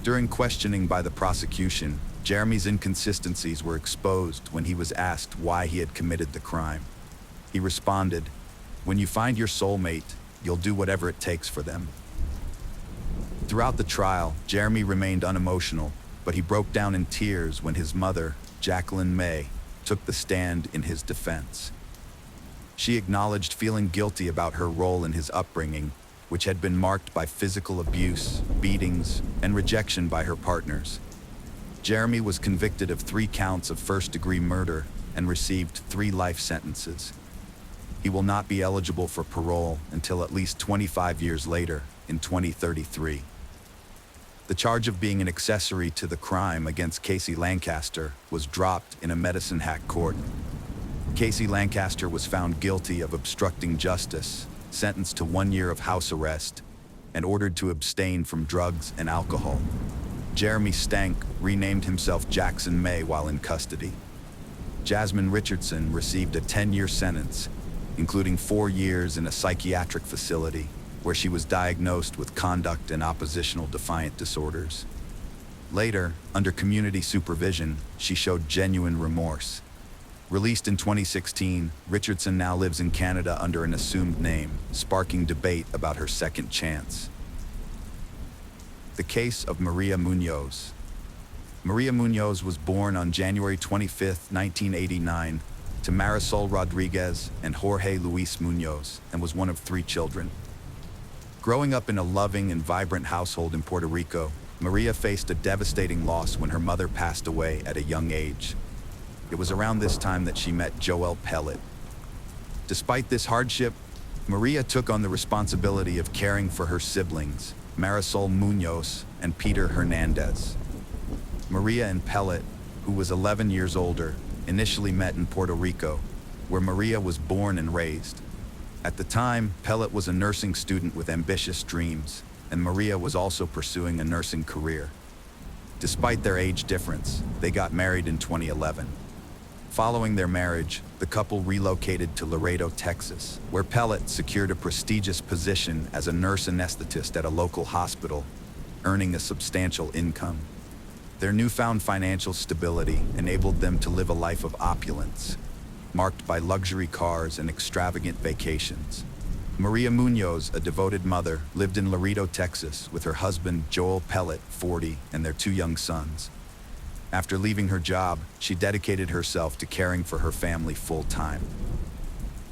During questioning by the prosecution, Jeremy's inconsistencies were exposed when he was asked why he had committed the crime. He responded, "When you find your soulmate, you'll do whatever it takes for them." Throughout the trial, Jeremy remained unemotional, but he broke down in tears when his mother, Jacqueline May, took the stand in his defense. She acknowledged feeling guilty about her role in his upbringing, which had been marked by physical abuse, beatings, and rejection by her partners. Jeremy was convicted of 3 counts of first-degree murder and received 3 life sentences. He will not be eligible for parole until at least 25 years later, in 2033. The charge of being an accessory to the crime against Casey Lancaster was dropped in a Medicine Hat court. Casey Lancaster was found guilty of obstructing justice, sentenced to 1 year of house arrest, and ordered to abstain from drugs and alcohol. Jeremy Stank renamed himself Jackson May while in custody. Jasmine Richardson received a 10-year sentence, including 4 years in a psychiatric facility, where she was diagnosed with conduct and oppositional defiant disorders. Later, under community supervision, she showed genuine remorse. Released in 2016, Richardson now lives in Canada under an assumed name, sparking debate about her second chance. The case of Maria Munoz. Maria Munoz was born on January 25, 1989, to Marisol Rodriguez and Jorge Luis Munoz, and was one of 3 children. Growing up in a loving and vibrant household in Puerto Rico, Maria faced a devastating loss when her mother passed away at a young age. It was around this time that she met Joel Pellet. Despite this hardship, Maria took on the responsibility of caring for her siblings, Marisol Munoz and Peter Hernandez. Maria and Pellet, who was 11 years older, initially met in Puerto Rico, where Maria was born and raised. At the time, Pellet was a nursing student with ambitious dreams, and Maria was also pursuing a nursing career. Despite their age difference, they got married in 2011. Following their marriage, the couple relocated to Laredo, Texas, where Pellet secured a prestigious position as a nurse anesthetist at a local hospital, earning a substantial income. Their newfound financial stability enabled them to live a life of opulence, marked by luxury cars and extravagant vacations. Maria Munoz, a devoted mother, lived in Laredo, Texas, with her husband, Joel Pellet, 40, and their 2 young sons. After leaving her job, she dedicated herself to caring for her family full-time.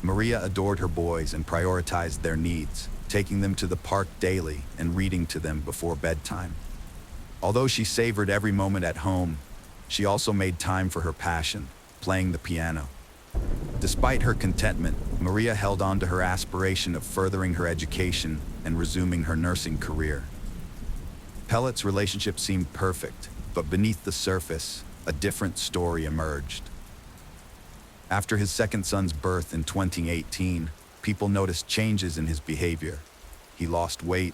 Maria adored her boys and prioritized their needs, taking them to the park daily and reading to them before bedtime. Although she savored every moment at home, she also made time for her passion, playing the piano. Despite her contentment, Maria held on to her aspiration of furthering her education and resuming her nursing career. Pellet's relationship seemed perfect, but beneath the surface, a different story emerged. After his second son's birth in 2018, people noticed changes in his behavior. He lost weight,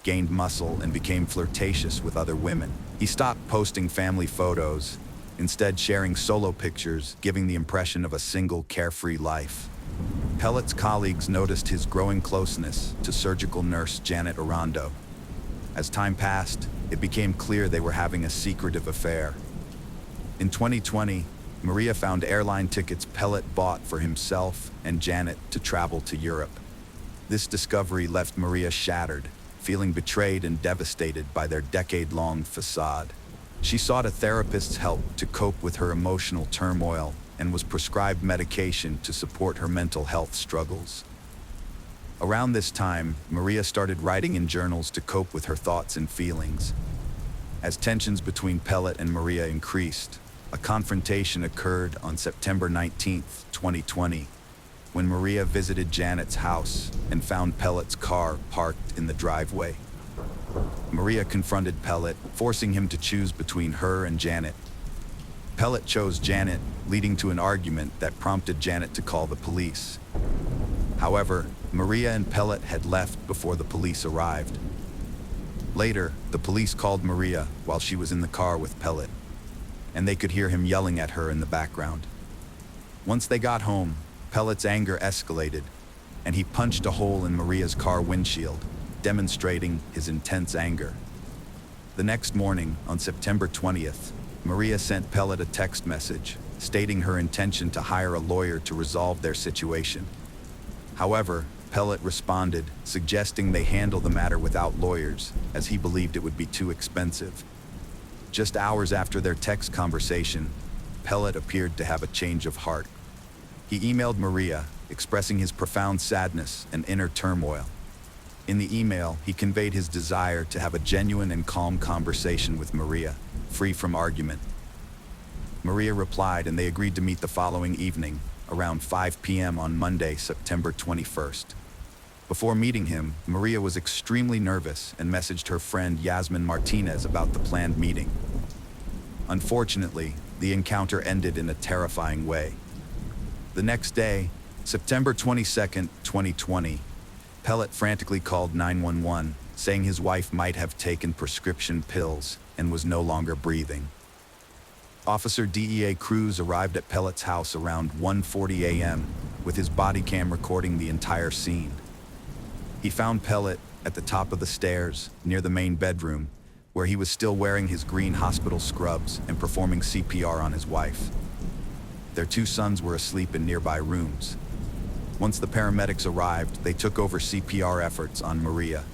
gained muscle, and became flirtatious with other women. He stopped posting family photos, instead sharing solo pictures, giving the impression of a single, carefree life. Pellet's colleagues noticed his growing closeness to surgical nurse Janet Arando. As time passed, it became clear they were having a secretive affair. In 2020, Maria found airline tickets Pellet bought for himself and Janet to travel to Europe. This discovery left Maria shattered, feeling betrayed and devastated by their decade-long facade. She sought a therapist's help to cope with her emotional turmoil and was prescribed medication to support her mental health struggles. Around this time, Maria started writing in journals to cope with her thoughts and feelings. As tensions between Pellet and Maria increased, a confrontation occurred on September 19, 2020, when Maria visited Janet's house and found Pellet's car parked in the driveway. Maria confronted Pellet, forcing him to choose between her and Janet. Pellet chose Janet, leading to an argument that prompted Janet to call the police. However, Maria and Pellet had left before the police arrived. Later, the police called Maria while she was in the car with Pellet, and they could hear him yelling at her in the background. Once they got home, Pellet's anger escalated, and he punched a hole in Maria's car windshield, demonstrating his intense anger. The next morning, on September 20th, Maria sent Pellet a text message stating her intention to hire a lawyer to resolve their situation. However, Pellet responded, suggesting they handle the matter without lawyers, as he believed it would be too expensive. Just hours after their text conversation, Pellet appeared to have a change of heart. He emailed Maria, expressing his profound sadness and inner turmoil. In the email, he conveyed his desire to have a genuine and calm conversation with Maria, free from argument. Maria replied, and they agreed to meet the following evening, around 5 p.m. on Monday, September 21st. Before meeting him, Maria was extremely nervous and messaged her friend Yasmin Martinez about the planned meeting. Unfortunately, the encounter ended in a terrifying way. The next day, September 22nd, 2020, Pellet frantically called 911, saying his wife might have taken prescription pills and was no longer breathing. Officer DEA Cruz arrived at Pellet's house around 1:40 a.m., with his body cam recording the entire scene. He found Pellet at the top of the stairs, near the main bedroom, where he was still wearing his green hospital scrubs and performing CPR on his wife. Their two sons were asleep in nearby rooms. Once the paramedics arrived, they took over CPR efforts on Maria.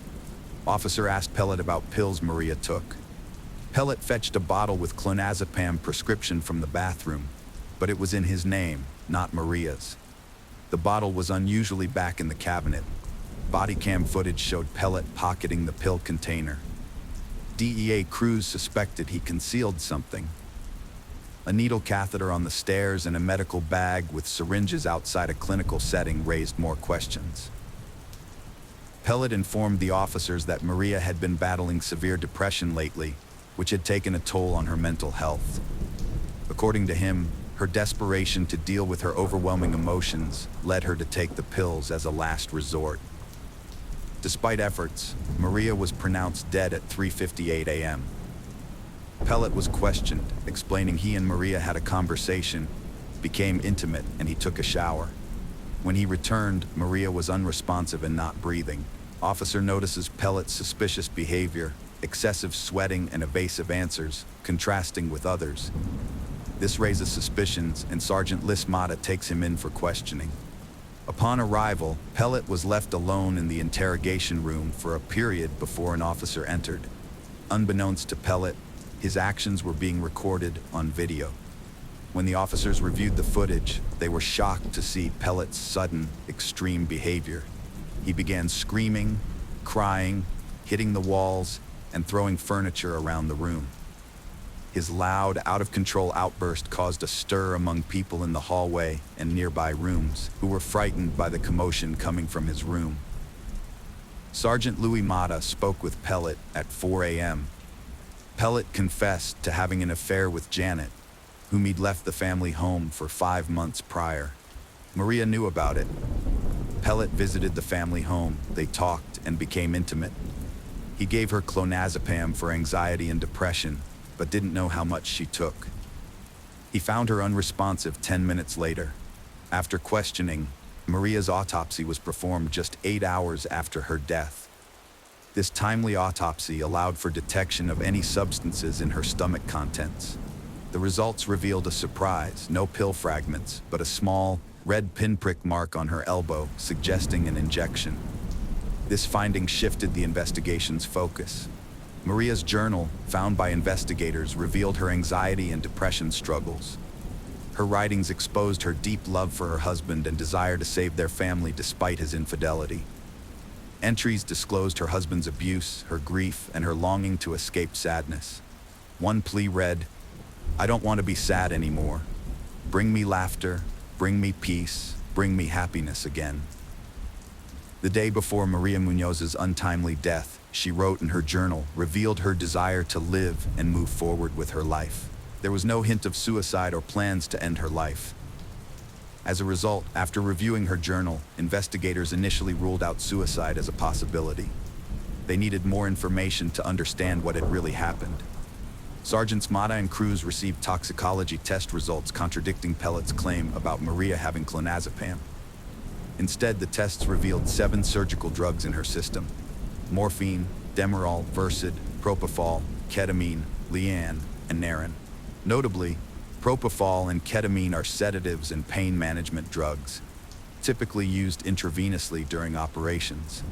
Officer asked Pellet about pills Maria took. Pellet fetched a bottle with clonazepam prescription from the bathroom, but it was in his name, not Maria's. The bottle was unusually back in the cabinet. Body cam footage showed Pellet pocketing the pill container. DEA Cruz suspected he concealed something. A needle catheter on the stairs and a medical bag with syringes outside a clinical setting raised more questions. Pellet informed the officers that Maria had been battling severe depression lately, which had taken a toll on her mental health. According to him, her desperation to deal with her overwhelming emotions led her to take the pills as a last resort. Despite efforts, Maria was pronounced dead at 3:58 a.m. Pellet was questioned, explaining he and Maria had a conversation, became intimate, and he took a shower. When he returned, Maria was unresponsive and not breathing. Officer notices Pellet's suspicious behavior, excessive sweating and evasive answers, contrasting with others. This raises suspicions, and Sergeant Lismata takes him in for questioning. Upon arrival, Pellet was left alone in the interrogation room for a period before an officer entered. Unbeknownst to Pellet, his actions were being recorded on video. When the officers reviewed the footage, they were shocked to see Pellet's sudden, extreme behavior. He began screaming, crying, hitting the walls, and throwing furniture around the room. His loud, out-of-control outburst caused a stir among people in the hallway and nearby rooms, who were frightened by the commotion coming from his room. Sergeant Louis Mata spoke with Pellet at 4 a.m. Pellet confessed to having an affair with Janet, whom he'd left the family home for 5 months prior. Maria knew about it. Pellet visited the family home, they talked and became intimate. He gave her clonazepam for anxiety and depression, but didn't know how much she took. He found her unresponsive 10 minutes later. After questioning, Maria's autopsy was performed just 8 hours after her death. This timely autopsy allowed for detection of any substances in her stomach contents. The results revealed a surprise: no pill fragments, but a small, red pinprick mark on her elbow, suggesting an injection. This finding shifted the investigation's focus. Maria's journal, found by investigators, revealed her anxiety and depression struggles. Her writings exposed her deep love for her husband and desire to save their family despite his infidelity. Entries disclosed her husband's abuse, her grief, and her longing to escape sadness. One plea read, "I don't want to be sad anymore. Bring me laughter, bring me peace, bring me happiness again." The day before Maria Munoz's untimely death, she wrote in her journal, revealed her desire to live and move forward with her life. There was no hint of suicide or plans to end her life. As a result, after reviewing her journal, investigators initially ruled out suicide as a possibility. They needed more information to understand what had really happened. Sergeants Mata and Cruz received toxicology test results contradicting Pellet's claim about Maria having clonazepam. Instead, the tests revealed 7 surgical drugs in her system: morphine, Demerol, Versed, propofol, ketamine, Leanne, and Naren. Notably, propofol and ketamine are sedatives and pain management drugs, typically used intravenously during operations.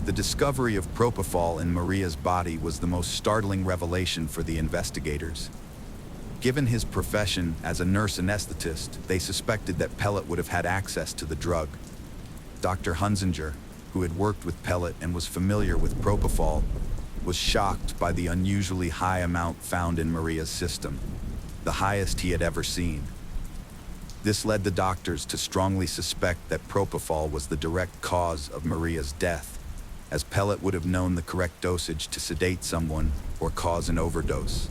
The discovery of propofol in Maria's body was the most startling revelation for the investigators. Given his profession as a nurse anesthetist, they suspected that Pellet would have had access to the drug. Dr. Hunzinger, who had worked with Pellet and was familiar with propofol, was shocked by the unusually high amount found in Maria's system, the highest he had ever seen. This led the doctors to strongly suspect that propofol was the direct cause of Maria's death, as Pellet would have known the correct dosage to sedate someone or cause an overdose.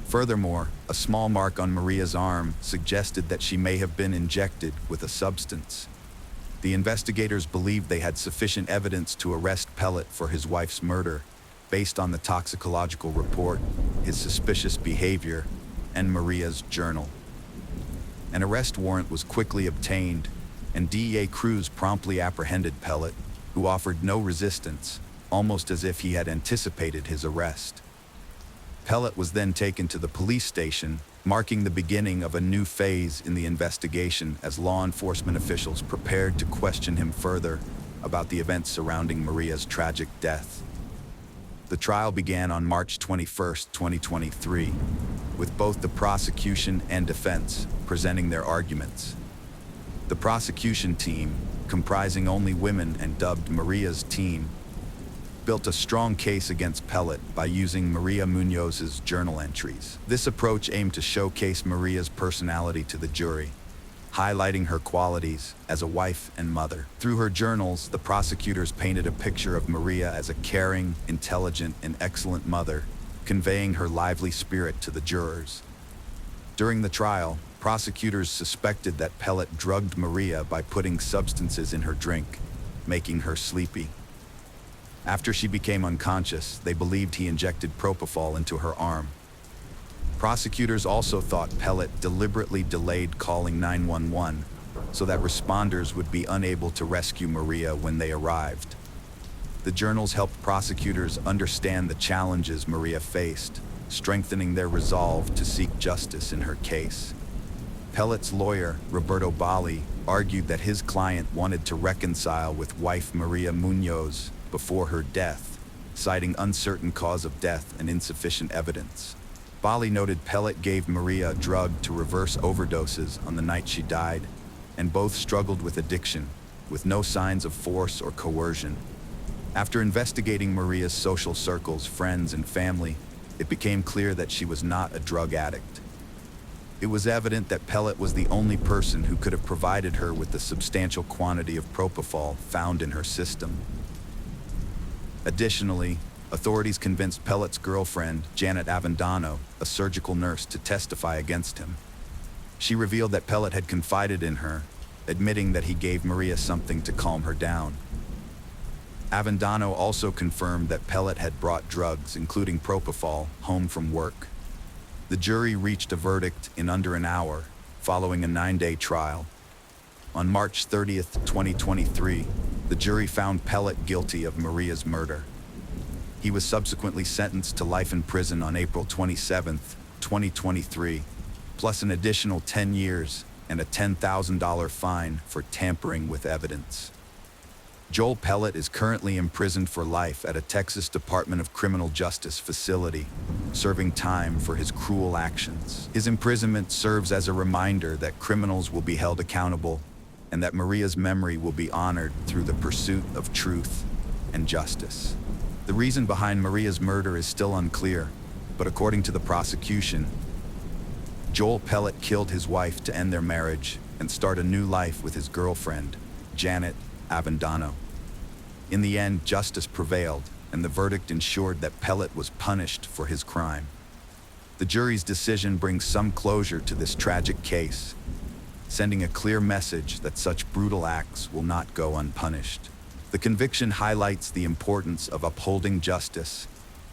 Furthermore, a small mark on Maria's arm suggested that she may have been injected with a substance. The investigators believed they had sufficient evidence to arrest Pellet for his wife's murder, based on the toxicological report, his suspicious behavior, and Maria's journal. An arrest warrant was quickly obtained, and DEA Cruz promptly apprehended Pellet, who offered no resistance, almost as if he had anticipated his arrest. Pellet was then taken to the police station, marking the beginning of a new phase in the investigation as law enforcement officials prepared to question him further about the events surrounding Maria's tragic death. The trial began on March 21, 2023, with both the prosecution and defense presenting their arguments. The prosecution team, comprising only women and dubbed Maria's team, built a strong case against Pellet by using Maria Munoz's journal entries. This approach aimed to showcase Maria's personality to the jury, highlighting her qualities as a wife and mother. Through her journals, the prosecutors painted a picture of Maria as a caring, intelligent, and excellent mother, conveying her lively spirit to the jurors. During the trial, prosecutors suspected that Pellet drugged Maria by putting substances in her drink, making her sleepy. After she became unconscious, they believed he injected propofol into her arm. Prosecutors also thought Pellet deliberately delayed calling 911 so that responders would be unable to rescue Maria when they arrived. The journals helped prosecutors understand the challenges Maria faced, strengthening their resolve to seek justice in her case. Pellet's lawyer, Roberto Bali, argued that his client wanted to reconcile with wife Maria Munoz before her death, citing uncertain cause of death and insufficient evidence. Bali noted Pellet gave Maria a drug to reverse overdoses on the night she died, and both struggled with addiction, with no signs of force or coercion. After investigating Maria's social circles, friends, and family, it became clear that she was not a drug addict. It was evident that Pellet was the only person who could have provided her with the substantial quantity of propofol found in her system. Additionally, authorities convinced Pellet's girlfriend, Janet Avendano, a surgical nurse, to testify against him. She revealed that Pellet had confided in her, admitting that he gave Maria something to calm her down. Avendano also confirmed that Pellet had brought drugs, including propofol, home from work. The jury reached a verdict in under an hour, following a 9-day trial. On March 30th, 2023, the jury found Pellet guilty of Maria's murder. He was subsequently sentenced to life in prison on April 27th, 2023, plus an additional 10 years and a $10,000 fine for tampering with evidence. Joel Pellet is currently imprisoned for life at a Texas Department of Criminal Justice facility, serving time for his cruel actions. His imprisonment serves as a reminder that criminals will be held accountable and that Maria's memory will be honored through the pursuit of truth and justice. The reason behind Maria's murder is still unclear, but according to the prosecution, Joel Pellet killed his wife to end their marriage and start a new life with his girlfriend, Janet Avendano. In the end, justice prevailed, and the verdict ensured that Pellet was punished for his crime. The jury's decision brings some closure to this tragic case, sending a clear message that such brutal acts will not go unpunished. The conviction highlights the importance of upholding justice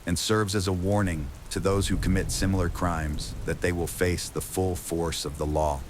and serves as a warning to those who commit similar crimes that they will face the full force of the law.